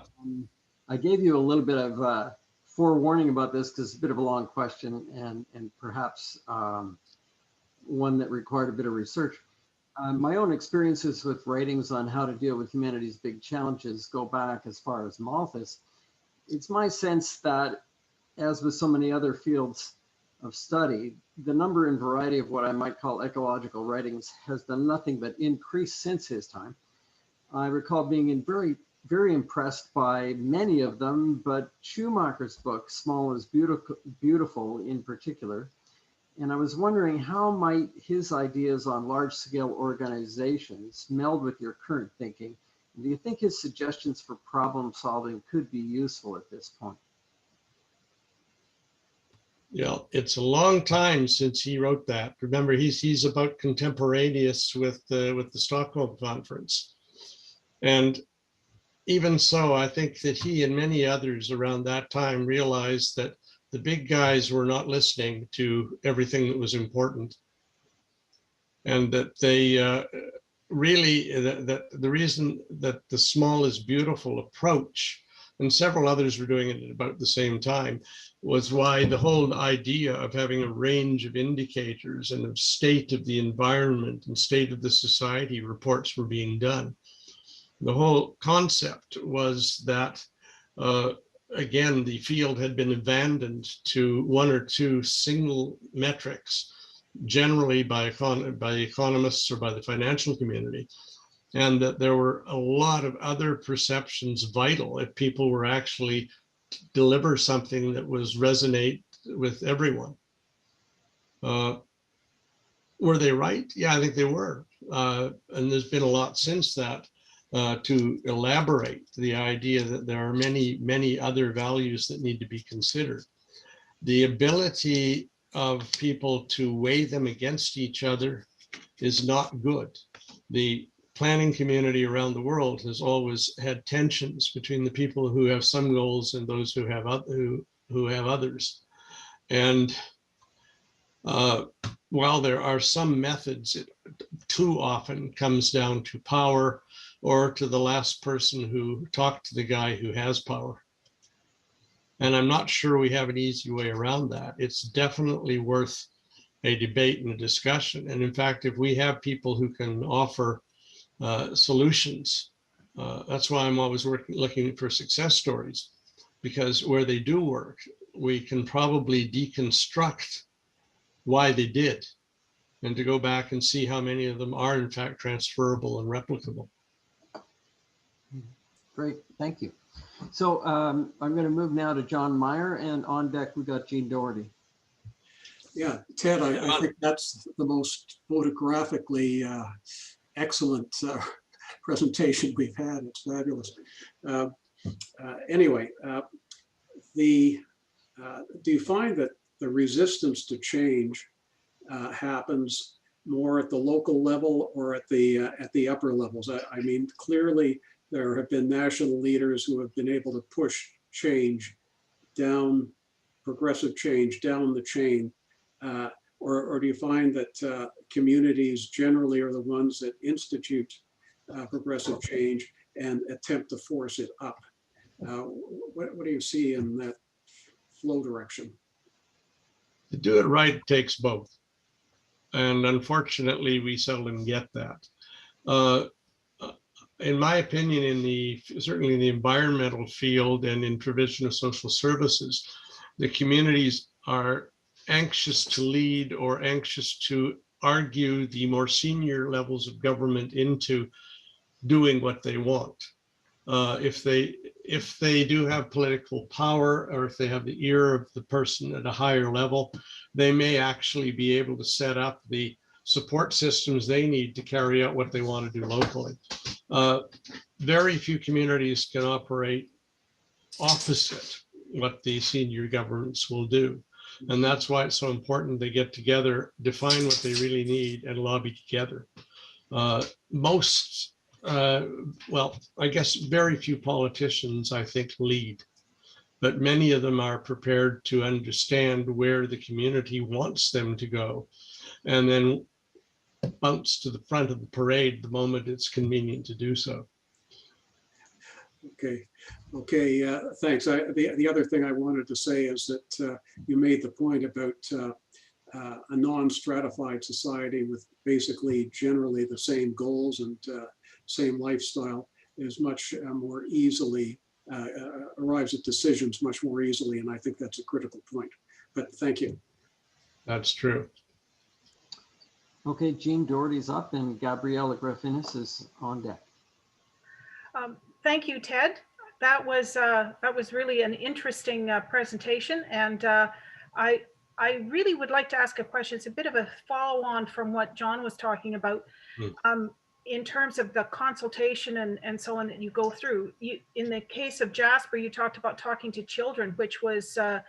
I gave you a little bit of forewarning about this because it's a bit of a long question and perhaps one that required a bit of research. My own experiences with writings on how to deal with humanity's big challenges go back as far as Malthus. It's my sense that, as with so many other fields of study, the number and variety of what I might call ecological writings has done nothing but increase since his time. I recall being very, very impressed by many of them, but Schumacher's book, Small is Beautiful in particular. And I was wondering, how might his ideas on large-scale organizations meld with your current thinking? Do you think his suggestions for problem solving could be useful at this point? Yeah, it's a long time since he wrote that. Remember, he's about contemporaneous with the Stockholm Conference, and even so, I think that he and many others around that time realized that the big guys were not listening to everything that was important, and that they really, that the reason that the small is beautiful approach, and several others were doing it at about the same time, was why the whole idea of having a range of indicators and of state of the environment and state of the society reports were being done. The whole concept was that, again, the field had been abandoned to one or two single metrics, generally by economists or by the financial community, and that there were a lot of other perceptions vital if people were actually deliver something that was resonate with everyone. Were they right? Yeah, I think they were. And there's been a lot since that to elaborate the idea that there are many, many other values that need to be considered. The ability of people to weigh them against each other is not good. The planning community around the world has always had tensions between the people who have some goals and those who have others. And while there are some methods, it too often comes down to power or to the last person who talked to the guy who has power. And I'm not sure we have an easy way around that. It's definitely worth a debate and a discussion. And in fact, if we have people who can offer solutions, that's why I'm always looking for success stories, because where they do work, we can probably deconstruct why they did, and to go back and see how many of them are in fact transferable and replicable. Great, thank you. So I'm going to move now to John Meyer, and on deck we got Jean Doherty. Yeah, Ted, I think that's the most photographically excellent presentation we've had. It's fabulous. Anyway, do you find that the resistance to change happens more at the local level or at the upper levels? I mean, clearly there have been national leaders who have been able to push change down, progressive change down the chain, or do you find that communities generally are the ones that institute progressive change and attempt to force it up? What do you see in that flow direction? To do it right, it takes both. And unfortunately, we seldom get that. In my opinion, certainly in the environmental field and in provision of social services, the communities are anxious to lead or anxious to argue the more senior levels of government into doing what they want. If they do have political power, or if they have the ear of the person at a higher level, they may actually be able to set up the support systems they need to carry out what they want to do locally. Very few communities can operate opposite what the senior governments will do. And that's why it's so important they get together, define what they really need, and lobby together. Well, I guess very few politicians, I think, lead, but many of them are prepared to understand where the community wants them to go, and then bounce to the front of the parade the moment it's convenient to do so. Okay, thanks. The other thing I wanted to say is that you made the point about a non-stratified society with basically generally the same goals and same lifestyle is much more easily, arrives at decisions much more easily, and I think that's a critical point. But thank you. That's true. Okay, Jean Doherty's up, and Gabriella Graffinis is on deck. Thank you, Ted. That was really an interesting presentation, and I really would like to ask a question. It's a bit of a follow-on from what John was talking about. in terms of the consultation and so on that you go through, in the case of Jasper, you talked about talking to children, which was a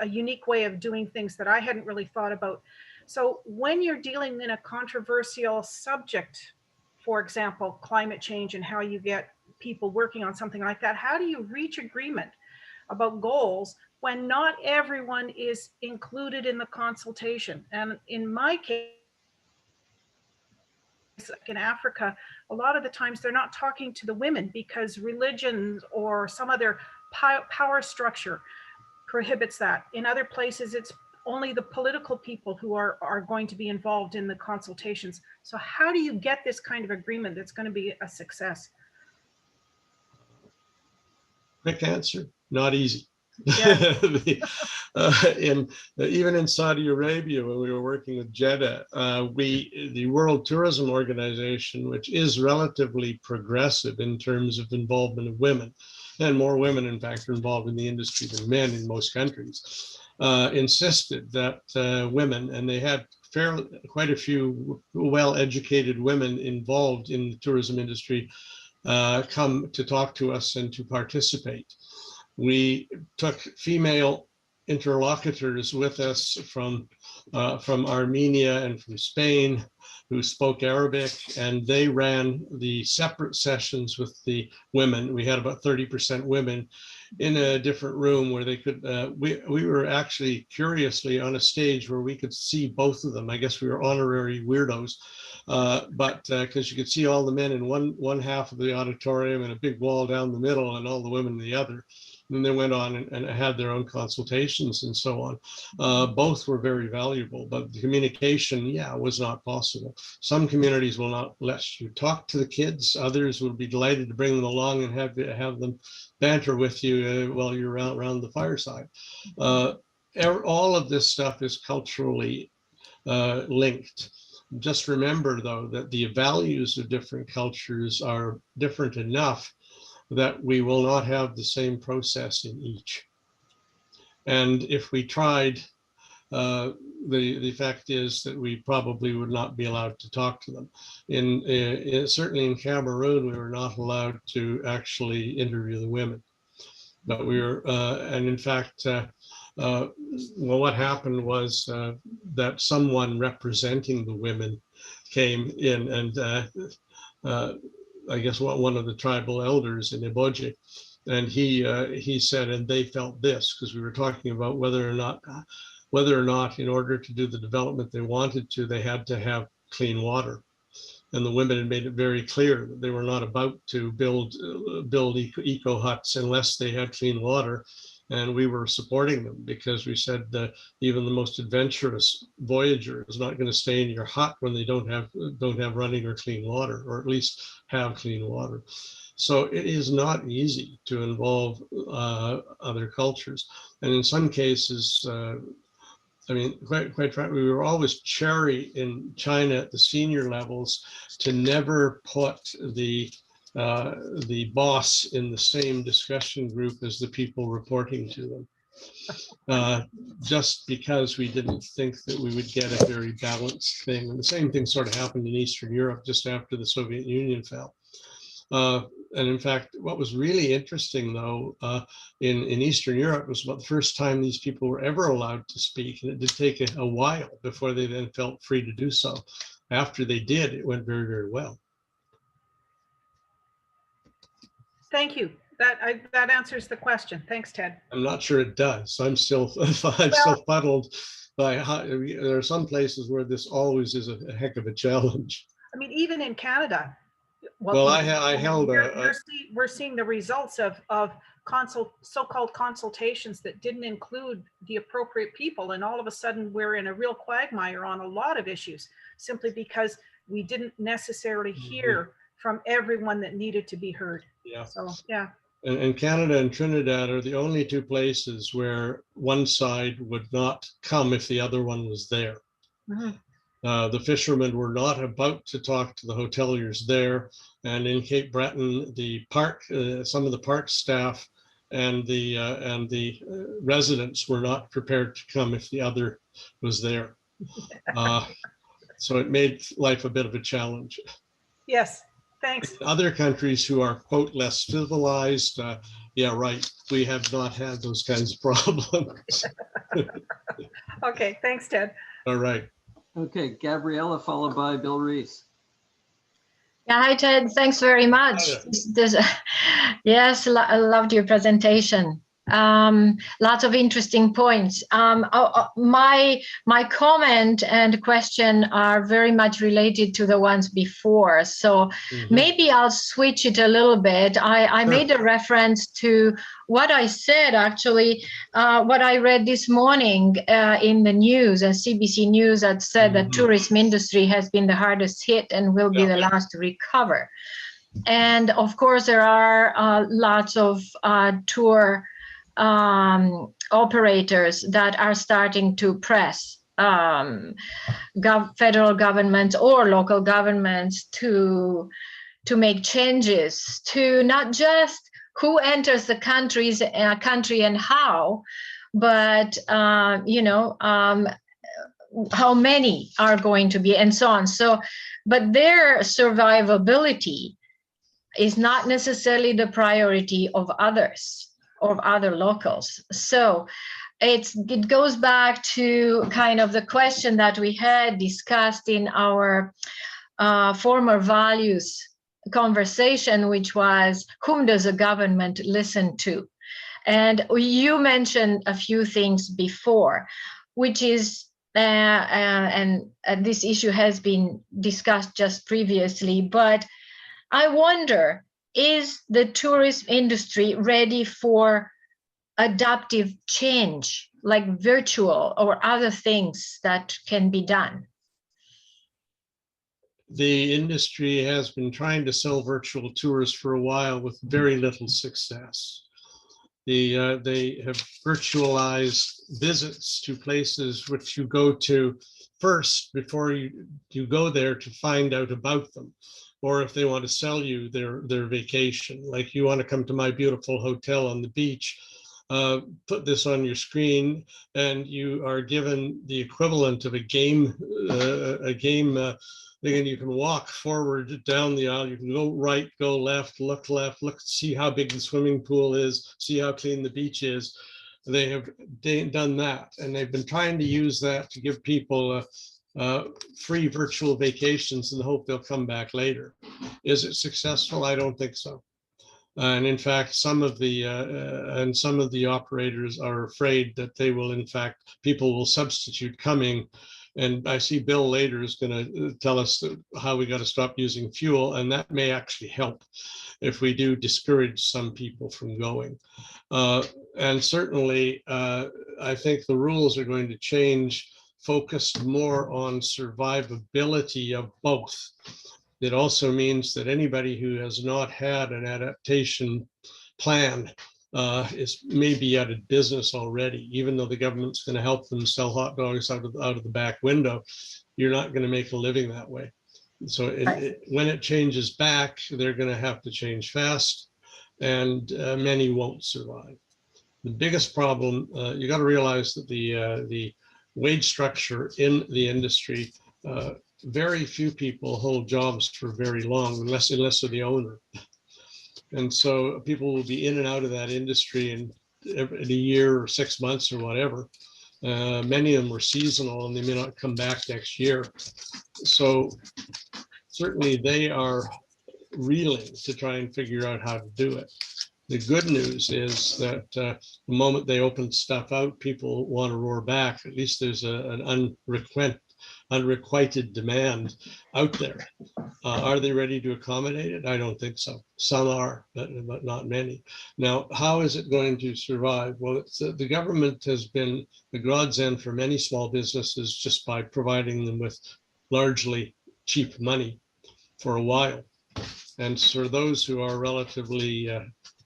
unique way of doing things that I hadn't really thought about. So when you're dealing in a controversial subject, for example, climate change, and how you get people working on something like that, how do you reach agreement about goals when not everyone is included in the consultation? And in my case, like in Africa, a lot of the times they're not talking to the women because religion or some other power structure prohibits that. In other places, it's only the political people who are going to be involved in the consultations. So how do you get this kind of agreement that's going to be a success? Quick answer, not easy. Yeah. Even in Saudi Arabia, when we were working with Jeddah, the World Tourism Organization, which is relatively progressive in terms of involvement of women, and more women, in fact, are involved in the industry than men in most countries, insisted that women, and they had quite a few well-educated women involved in the tourism industry, come to talk to us and to participate. We took female interlocutors with us from Armenia and from Spain, who spoke Arabic, and they ran the separate sessions with the women. We had about 30% women in a different room where they could, we were actually curiously on a stage where we could see both of them. I guess we were honorary weirdos, but because you could see all the men in one half of the auditorium and a big wall down the middle and all the women in the other. And they went on and had their own consultations and so on. Both were very valuable, but the communication, was not possible. Some communities will not let you talk to the kids. Others will be delighted to bring them along and have them banter with you while you're around the fireside. All of this stuff is culturally linked. Just remember, though, that the values of different cultures are different enough that we will not have the same process in each. And if we tried, the fact is that we probably would not be allowed to talk to them. Certainly in Cameroon, we were not allowed to actually interview the women. But we were, and in fact, well, what happened was that someone representing the women came in, and I guess one of the tribal elders in Iboji, and he said, and they felt this, because we were talking about whether or not in order to do the development they wanted to, they had to have clean water. And the women had made it very clear that they were not about to build eco huts unless they had clean water. And we were supporting them because we said that even the most adventurous voyager is not going to stay in your hut when they don't have running or clean water, or at least have clean water. So it is not easy to involve other cultures. And in some cases, I mean, quite frankly, we were always cherry in China at the senior levels to never put the boss in the same discussion group as the people reporting to them, just because we didn't think that we would get a very balanced thing. And the same thing sort of happened in Eastern Europe just after the Soviet Union fell. And in fact, what was really interesting, though, in Eastern Europe was about the first time these people were ever allowed to speak. And it did take a while before they then felt free to do so. After they did, it went very, very well. Thank you. That answers the question. Thanks, Ted. I'm not sure it does. I'm still fuddled by how there are some places where this always is a heck of a challenge. I mean, even in Canada. Well, I held we're seeing the results of so-called consultations that didn't include the appropriate people, and all of a sudden we're in a real quagmire on a lot of issues simply because we didn't necessarily hear from everyone that needed to be heard. Yeah. So yeah. And Canada and Trinidad are the only two places where one side would not come if the other one was there. Mm-hmm. The fishermen were not about to talk to the hoteliers there, and in Cape Breton, the park, some of the park staff and the residents were not prepared to come if the other was there. So it made life a bit of a challenge. Yes, thanks. In other countries who are, quote, less civilized, yeah, right, we have not had those kinds of problems. Okay, thanks, Ted. All right. Okay, Gabriella, followed by Bill Reese. Yeah, hi Ted, thanks very much. Yes, I loved your presentation. Lots of interesting points. My comment and question are very much related to the ones before. So maybe I'll switch it a little bit. I made a reference to what I said, actually, what I read this morning in the news, CBC News, that said the tourism industry has been the hardest hit and will be the last to recover. And of course, there are lots of tour operators that are starting to press federal governments or local governments to make changes to not just who enters the country and how, but how many are going to be and so on. So, but their survivability is not necessarily the priority of others, of other locals. So it goes back to kind of the question that we had discussed in our former values conversation, which was, whom does a government listen to? And you mentioned a few things before, which is, and this issue has been discussed just previously, but I wonder, is the tourism industry ready for adaptive change, like virtual or other things that can be done? The industry has been trying to sell virtual tours for a while with very little success. They have virtualized visits to places which you go to first before you go there to find out about them. Or if they want to sell you their vacation, like you want to come to my beautiful hotel on the beach, put this on your screen, and you are given the equivalent of a game and you can walk forward down the aisle. You can go right, go left, look, see how big the swimming pool is, see how clean the beach is. They have done that, and they've been trying to use that to give people free virtual vacations in the hope they'll come back later. Is it successful? I don't think so. And in fact, some of the operators are afraid that they will, in fact, people will substitute coming. And I see Bill later is going to tell us how we got to stop using fuel, and that may actually help if we do discourage some people from going. And certainly, I think the rules are going to change, focused more on survivability of both. It also means that anybody who has not had an adaptation plan is maybe out of business already, even though the government's going to help them sell hot dogs out of the back window. You're not going to make a living that way. So when it changes back, they're going to have to change fast, and many won't survive. The biggest problem, you got to realize that the wage structure in the industry, very few people hold jobs for very long, unless they're the owner. And so people will be in and out of that industry in a year or 6 months or whatever. Many of them were seasonal and they may not come back next year. So certainly they are reeling to try and figure out how to do it. The good news is that the moment they open stuff out, people want to roar back. At least there's an unrequited demand out there. Are they ready to accommodate it? I don't think so. Some are, but not many. Now, how is it going to survive? Well, the government has been the godsend for many small businesses just by providing them with largely cheap money for a while. And for those who are relatively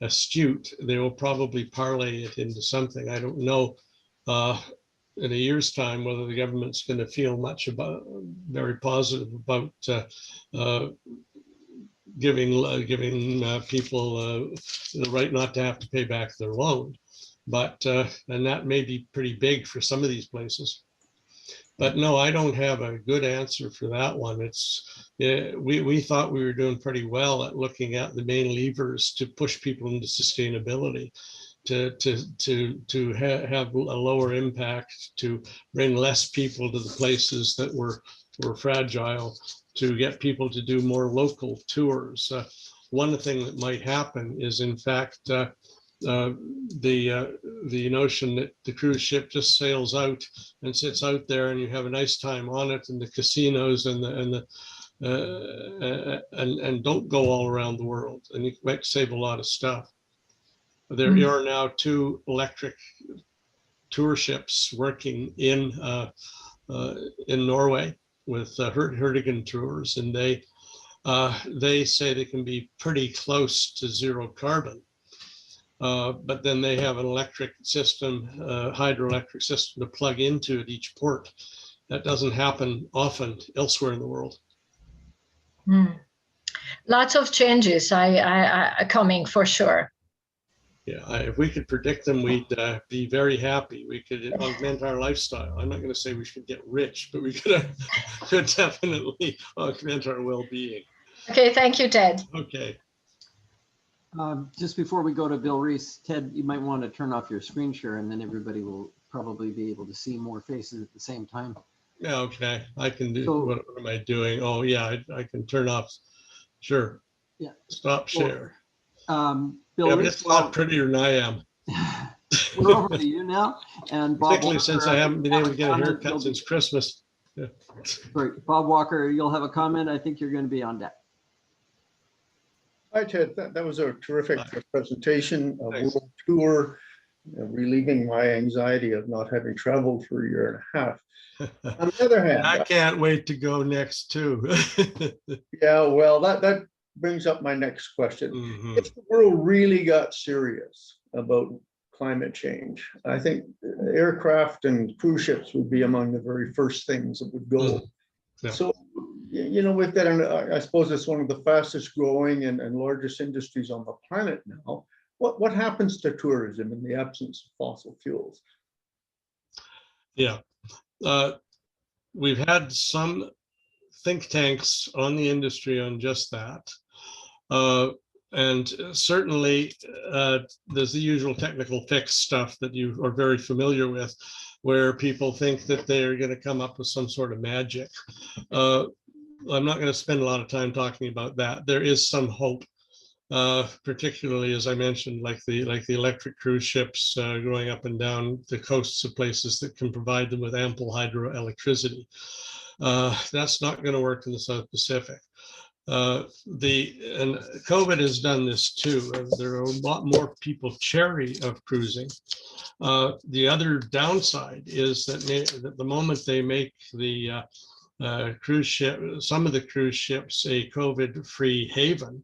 astute, they will probably parlay it into something. I don't know in a year's time whether the government's going to feel much very positive about giving people the right not to have to pay back their loan. But and that may be pretty big for some of these places. But no, I don't have a good answer for that one. We thought we were doing pretty well at looking at the main levers to push people into sustainability, to have a lower impact, to bring less people to the places that were fragile, to get people to do more local tours. One thing that might happen is, in fact, the notion that the cruise ship just sails out and sits out there, and you have a nice time on it, and the casinos and don't go all around the world, and you might save a lot of stuff. There are now 2 electric tour ships working in Norway with Hurtigruten Tours, and they say they can be pretty close to zero carbon. But then they have an electric system, hydroelectric system to plug into at each port. That doesn't happen often elsewhere in the world. Lots of changes are coming for sure. Yeah, if we could predict them, we'd be very happy. We could augment our lifestyle. I'm not going to say we should get rich, but we could definitely augment our well-being. Okay, thank you, Ted. Okay. Just before we go to Bill Reese, Ted, you might want to turn off your screen share, and then everybody will probably be able to see more faces at the same time. Yeah, okay. I can do, So, what am I doing? Oh, yeah, I can turn off. Sure. Yeah. Stop share. Bill Yeah, but Reese, it's a lot prettier than I am. we're over to you now. And Bob Particularly Walker, since I haven't been able to get a comment. haircut since Christmas. Yeah. Great. Bob Walker, you'll have a comment. I think you're going to be on deck. Hi, Ted. That was a terrific presentation, a Thanks. world tour, relieving my anxiety of not having traveled for a year and a half. On the other hand, I can't wait to go next too. yeah, well, that brings up my next question. Mhm. If the world really got serious about climate change, I think aircraft and cruise ships would be among the very first things that would go. Yeah. So, you know, we've got, I suppose it's one of the fastest growing and largest industries on the planet now. What happens to tourism in the absence of fossil fuels? Yeah. We've had some think tanks on the industry on just that. And certainly there's the usual technical fix stuff that you are very familiar with, where people think that they're going to come up with some sort of magic. I'm not going to spend a lot of time talking about that. There is some hope, particularly, as I mentioned, like the electric cruise ships going up and down the coasts of places that can provide them with ample hydroelectricity. That's not going to work in the South Pacific. And COVID has done this too. There are a lot more people chary of cruising. The other downside is that the moment they make the cruise ship, some of the cruise ships, a COVID-free haven,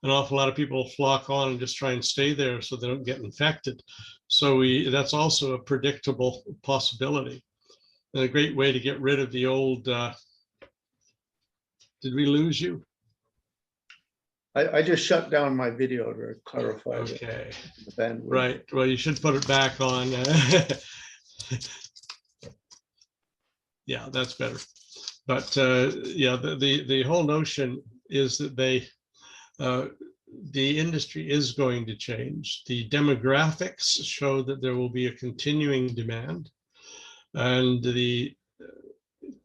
an awful lot of people flock on and just try and stay there so they don't get infected. So that's also a predictable possibility. And a great way to get rid of the old, did we lose you? I just shut down my video to clarify Okay. the bandwidth. Right. Well, you should put it back on. Yeah, that's better. But yeah, the whole notion is that the industry is going to change. The demographics show that there will be a continuing demand. And the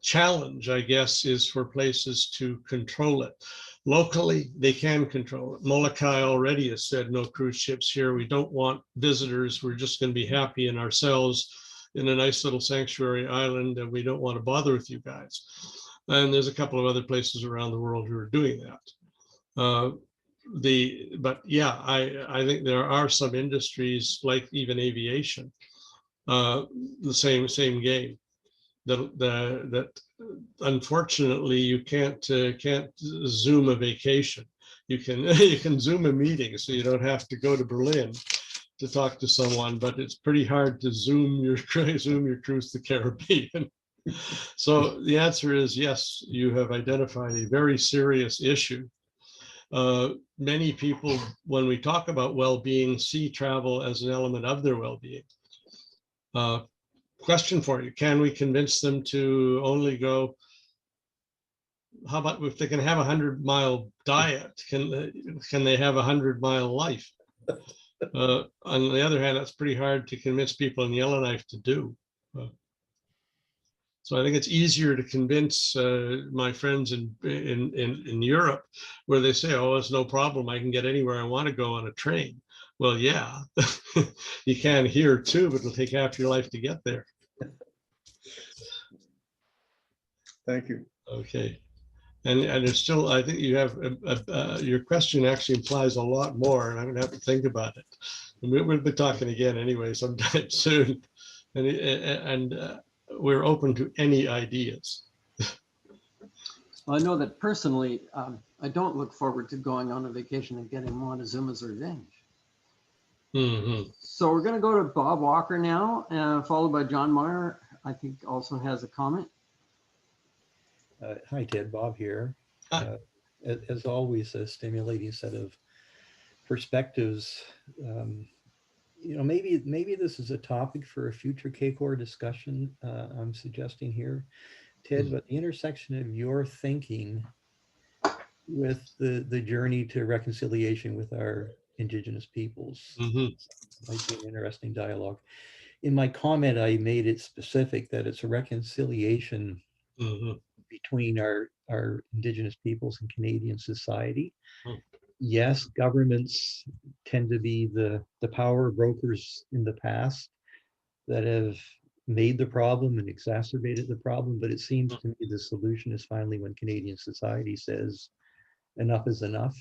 challenge, I guess, is for places to control it. Locally, they can control it. Molokai already has said no cruise ships here. We don't want visitors. We're just going to be happy in ourselves in a nice little sanctuary island, and we don't want to bother with you guys. And there's a couple of other places around the world who are doing that. But yeah, I think there are some industries, like even aviation, the same game. That unfortunately you can't Zoom a vacation. You can Zoom a meeting, so you don't have to go to Berlin to talk to someone, but it's pretty hard to Zoom your cruise to the Caribbean. So the answer is yes, you have identified a very serious issue. Many people, when we talk about well-being, see travel as an element of their well-being. question for you. Can we convince them to only go? How about if they can have 100-mile diet? Can they have 100-mile life? On the other hand, that's pretty hard to convince people in Yellowknife to do. So I think it's easier to convince my friends in Europe, where they say, "Oh, it's no problem. I can get anywhere I want to go on a train." Well, yeah, you can here too, but it'll take half your life to get there. Thank you. Okay. And there's still, I think you have, your question actually implies a lot more, and I'm gonna have to think about it. And we'll be talking again anyway sometime soon. And we're open to any ideas. Well, I know that personally, I don't look forward to going on a vacation and getting Montezuma's revenge. Mm-hmm. So we're gonna go to Bob Walker now, followed by John Meyer. I think also has a comment. Hi, Ted. Bob here. Hi. As always, a stimulating set of perspectives. Maybe this is a topic for a future KCOR discussion. I'm suggesting here, Ted, but the intersection of your thinking with the journey to reconciliation with our Indigenous peoples might be an interesting dialogue. In my comment, I made it specific that it's a reconciliation between our Indigenous peoples and Canadian society. Yes, governments tend to be the power brokers in the past that have made the problem and exacerbated the problem, but it seems to me the solution is finally when Canadian society says enough is enough,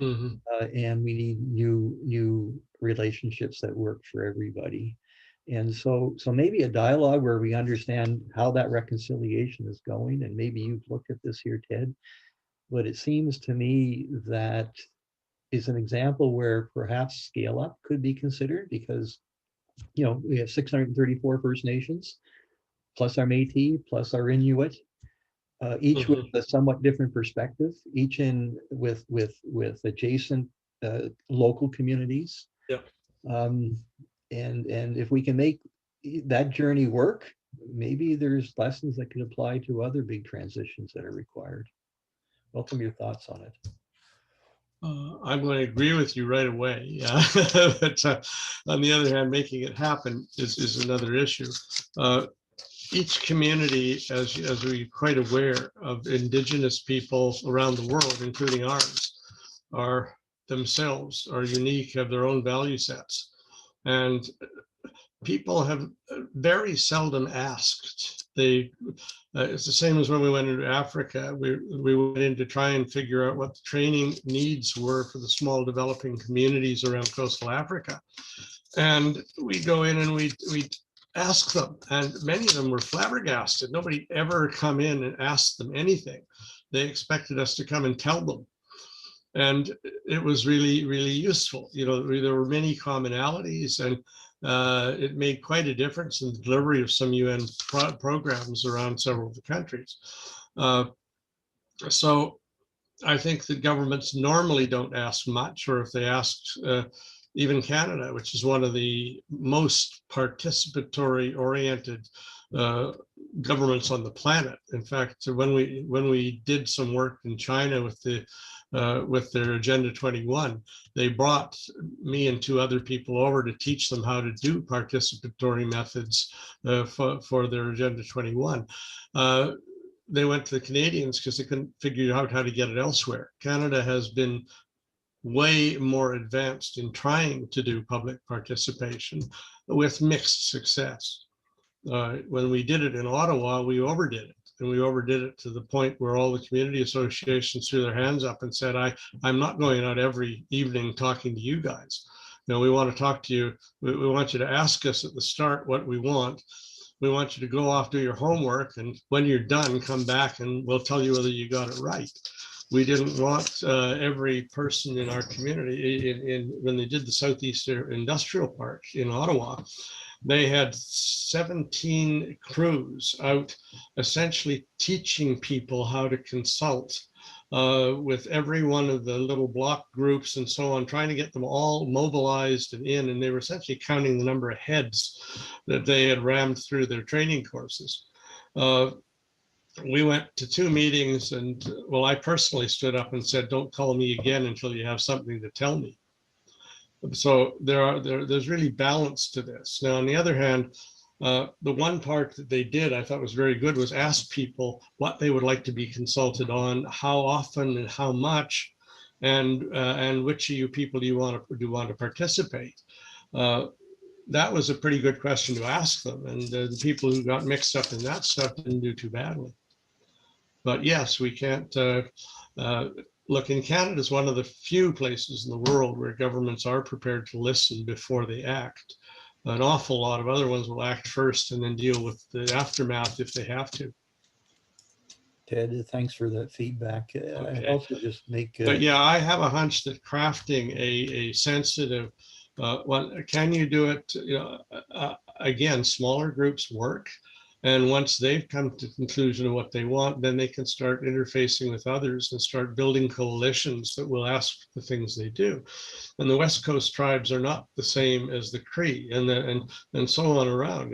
and we need new relationships that work for everybody. And so maybe a dialogue where we understand how that reconciliation is going, and maybe you've looked at this here, Ted, but it seems to me that is an example where perhaps scale up could be considered, because we have 634 First Nations, plus our Métis, plus our Inuit, each with a somewhat different perspective, each in with adjacent local communities. Yeah. And if we can make that journey work, maybe there's lessons that can apply to other big transitions that are required. Welcome your thoughts on it. I'm going to agree with you right away. But on the other hand, making it happen is another issue. Each community, as we're quite aware of, Indigenous people around the world, including ours, are themselves are unique, have their own value sets. And people have very seldom asked. It's the same as when we went into Africa. We went in to try and figure out what the training needs were for the small developing communities around coastal Africa. And we go in and we ask them, and many of them were flabbergasted. Nobody ever come in and asked them anything. They expected us to come and tell them. And it was really, really useful. There were many commonalities, and it made quite a difference in the delivery of some UN programs around several of the countries. So I think that governments normally don't ask much, or if they ask, even Canada, which is one of the most participatory oriented governments on the planet. In fact, when we did some work in China with their Agenda 21, they brought me and two other people over to teach them how to do participatory methods for their Agenda 21. They went to the Canadians because they couldn't figure out how to get it elsewhere. Canada has been way more advanced in trying to do public participation with mixed success. When we did it in Ottawa, we overdid it. And we overdid it to the point where all the community associations threw their hands up and said, I'm not going out every evening talking to you guys. We want to talk to you. We want you to ask us at the start what we want. We want you to go off, do your homework, and when you're done, come back and we'll tell you whether you got it right. We didn't want every person in our community, when they did the Southeast Industrial Park in Ottawa, they had 17 crews out essentially teaching people how to consult with every one of the little block groups and so on, trying to get them all mobilized and in, and they were essentially counting the number of heads that they had rammed through their training courses. We went to 2 meetings, and well, I personally stood up and said, don't call me again until you have something to tell me. So there's really balance to this. Now, on the other hand, the one part that they did, I thought was very good, was ask people what they would like to be consulted on, how often and how much, and which of you people do you want to participate. That was a pretty good question to ask them, and the people who got mixed up in that stuff didn't do too badly. But yes, we can't look, in Canada is one of the few places in the world where governments are prepared to listen before they act. An awful lot of other ones will act first and then deal with the aftermath if they have to. Ted, thanks for that feedback. Okay. I also just make. But yeah, I have a hunch that crafting a sensitive, can you do it? Again, smaller groups work. And once they've come to the conclusion of what they want, then they can start interfacing with others and start building coalitions that will ask the things they do. And the West Coast tribes are not the same as the Cree, and so on around.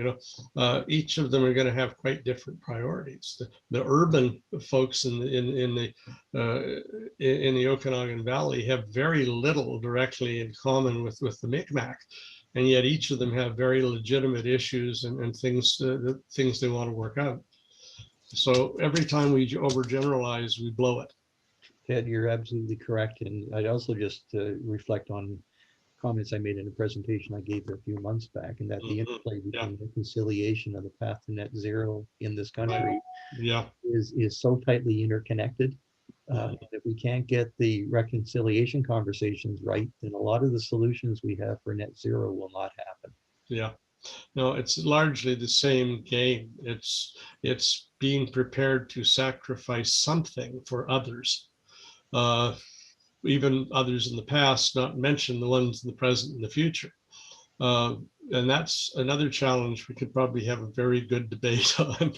Each of them are going to have quite different priorities. The urban folks in the Okanagan Valley have very little directly in common with the Mi'kmaq. And yet each of them have very legitimate issues and things they want to work out. So every time we overgeneralize, we blow it. Ted, you're absolutely correct. And I'd also just reflect on comments I made in a presentation I gave a few months back, and that the interplay between reconciliation and the path to net zero in this country is so tightly interconnected. If we can't get the reconciliation conversations right, then a lot of the solutions we have for net zero will not happen. Yeah, no, it's largely the same game. It's being prepared to sacrifice something for others, even others in the past, not mention the ones in the present and the future. And that's another challenge we could probably have a very good debate on.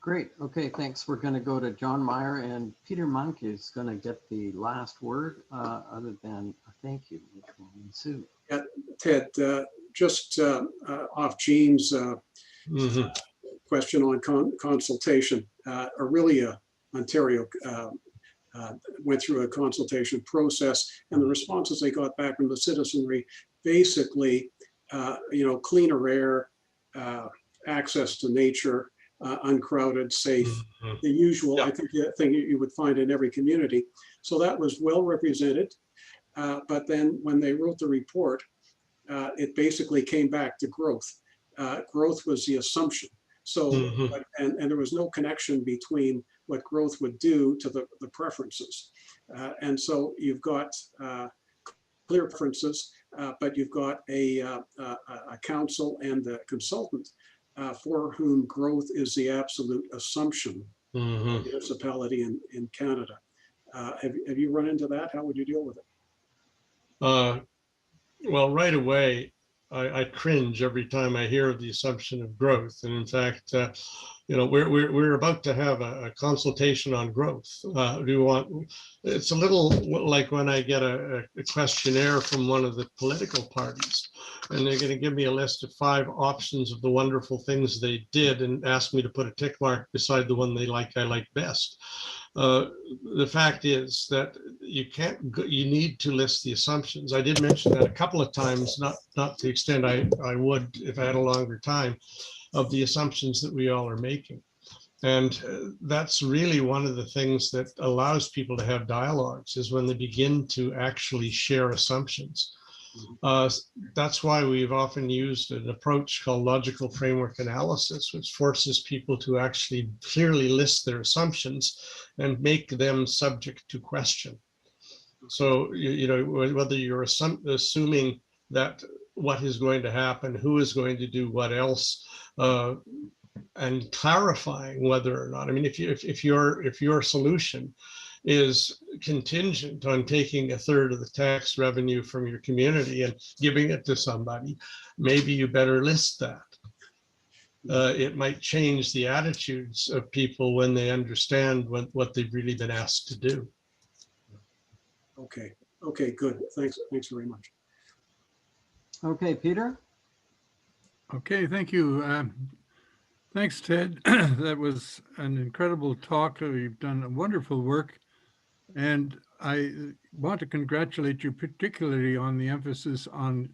Great. Okay, thanks. We're going to go to John Meyer, and Peter Monk is going to get the last word, other than a thank you, which will ensue. Yeah, Ted, just off Gene's question on consultation, Aurelia, Ontario, went through a consultation process, and the responses they got back from the citizenry, basically, cleaner air, access to nature, uncrowded, safe, the usual, I think, thing you would find in every community. So that was well represented. But then when they wrote the report, it basically came back to growth. Growth was the assumption. So, and there was no connection between what growth would do to the preferences. And so you've got clear preferences, but you've got a council and a consultant for whom growth is the absolute assumption of the municipality in Canada. Have you run into that? How would you deal with it? Well, right away, I cringe every time I hear of the assumption of growth. And in fact, we're about to have a consultation on growth. It's a little like when I get a questionnaire from one of the political parties, and they're going to give me a list of 5 options of the wonderful things they did and ask me to put a tick mark beside the one I like best. The fact is that you need to list the assumptions. I did mention that a couple of times, not to the extent I would if I had a longer time, of the assumptions that we all are making. And that's really one of the things that allows people to have dialogues, is when they begin to actually share assumptions. That's why we've often used an approach called logical framework analysis, which forces people to actually clearly list their assumptions and make them subject to question. So, whether you're assuming that what is going to happen, who is going to do what else, and clarifying whether or not, I mean, if your solution is contingent on taking 1/3 of the tax revenue from your community and giving it to somebody, maybe you better list that. it might change the attitudes of people when they understand what they've really been asked to do. Okay. Okay, good. Thanks very much. Okay, Peter? Okay, thank you. Thanks, Ted. That was an incredible talk. You've done wonderful work. And I want to congratulate you particularly on the emphasis on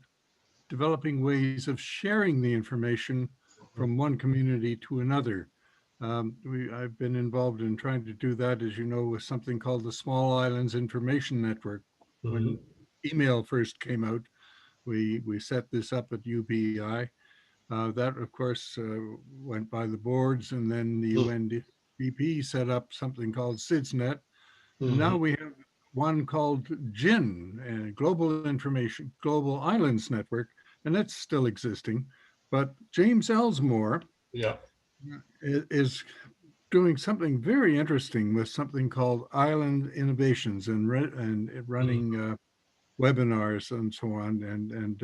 developing ways of sharing the information from one community to another. I've been involved in trying to do that, as you know, with something called the Small Islands Information Network. When email first came out, we set this up at UBI. That, of course, went by the boards, and then the UNDP set up something called SIDSNet. And now we have one called GIN, Global Islands Network, and that's still existing. But James Ellsmore is doing something very interesting with something called Island Innovations and running webinars and so on. And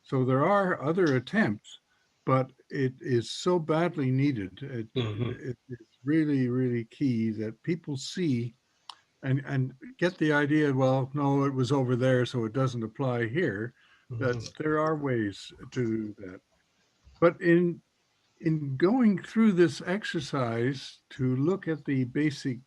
so there are other attempts, but it is so badly needed. It's really, really key that people see and get the idea, well, no, it was over there, so it doesn't apply here, that there are ways to do that. But in going through this exercise to look at the basic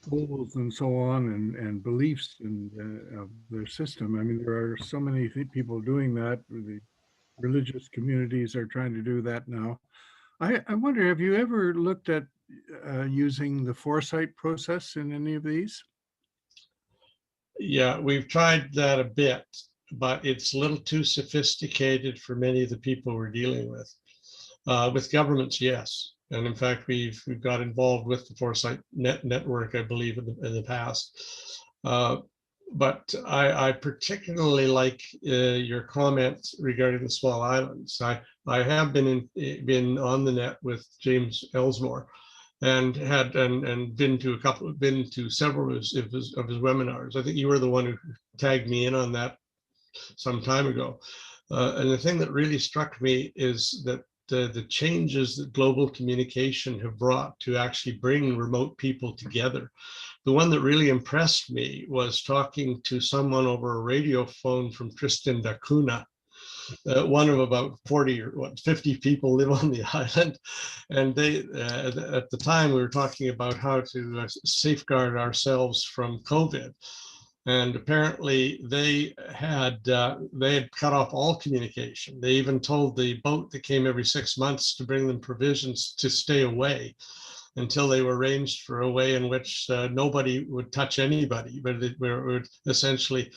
goals and so on and beliefs of their system, I mean, there are so many people doing that. The religious communities are trying to do that now. I wonder, have you ever looked at using the foresight process in any of these? Yeah, we've tried that a bit, but it's a little too sophisticated for many of the people we're dealing with. With governments, yes. And in fact, we've got involved with the Foresight Network, I believe, in the past. But I particularly like your comments regarding the small islands. I have been on the net with James Ellsmore, and been to several of his webinars. I think you were the one who tagged me in on that some time ago. And the thing that really struck me is that the changes that global communication have brought to actually bring remote people together. The one that really impressed me was talking to someone over a radio phone from Tristan da Cunha. One of about 40 or 50 people live on the island. And they, at the time, we were talking about how to safeguard ourselves from COVID. And apparently they had cut off all communication. They even told the boat that came every 6 months to bring them provisions to stay away until they were arranged for a way in which nobody would touch anybody, but it would essentially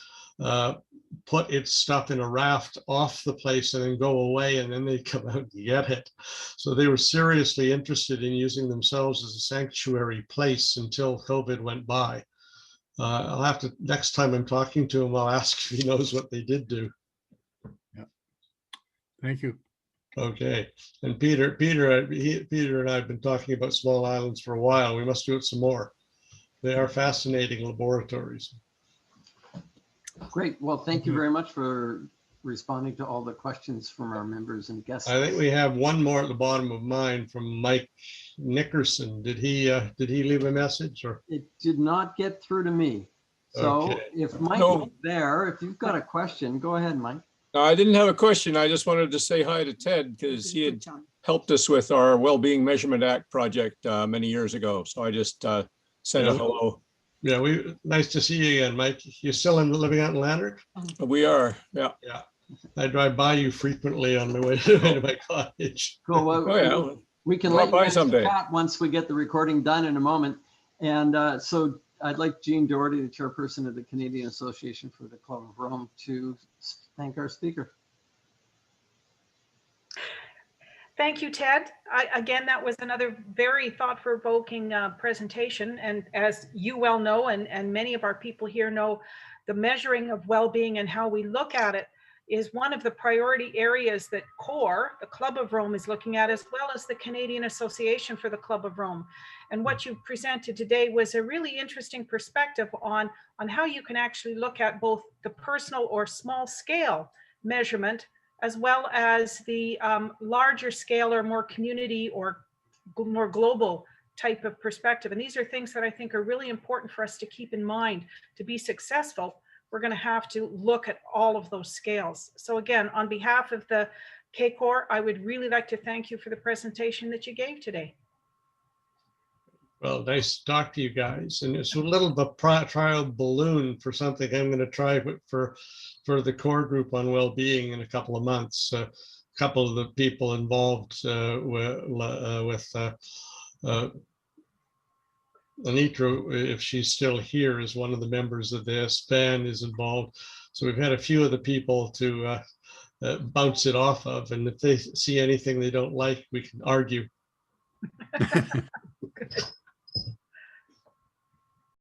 put its stuff in a raft off the place and then go away, and then they'd come out and get it. So they were seriously interested in using themselves as a sanctuary place until COVID went by. I'll have to, next time I'm talking to him, I'll ask if he knows what they did do. Yeah. Thank you. Okay. And Peter and I have been talking about small islands for a while. We must do it some more. They are fascinating laboratories. Great. Well, thank you very much for responding to all the questions from our members and guests. I think we have one more at the bottom of mine from Mike Nickerson. Did he leave a message, or? It did not get through to me. So Okay. if Mike is there, if you've got a question, go ahead, Mike. I didn't have a question. I just wanted to say hi to Ted because he had helped us with our Wellbeing Measurement Act project many years ago. So I just said a hello. Yeah, nice to see you again, Mike. You still living out in Landert? We are, yeah. Yeah. I drive by you frequently on my way to my cottage. Cool. Well, Oh yeah. we can Drop let you by guys someday. chat once we get the recording done in a moment. And so I'd like Jean Doherty, the chairperson of the Canadian Association for the Club of Rome, to thank our speaker. Thank you, Ted. Again, that was another very thought-provoking presentation. And as you well know, and many of our people here know, the measuring of well-being and how we look at it is one of the priority areas that CORE, the Club of Rome, is looking at, as well as the Canadian Association for the Club of Rome. And what you presented today was a really interesting perspective on how you can actually look at both the personal or small scale measurement as well as the larger scale or more community or more global type of perspective. And these are things that I think are really important for us to keep in mind. To be successful, we're going to have to look at all of those scales. So again, on behalf of the KCOR, I would really like to thank you for the presentation that you gave today. Well, nice to talk to you guys. And it's a little of a trial balloon for something I'm going to try for the core group on well-being in a couple of months. A couple of the people involved with Anitra, if she's still here, is one of the members of this. Ben is involved. So we've had a few of the people to bounce it off of. And if they see anything they don't like, we can argue. Good.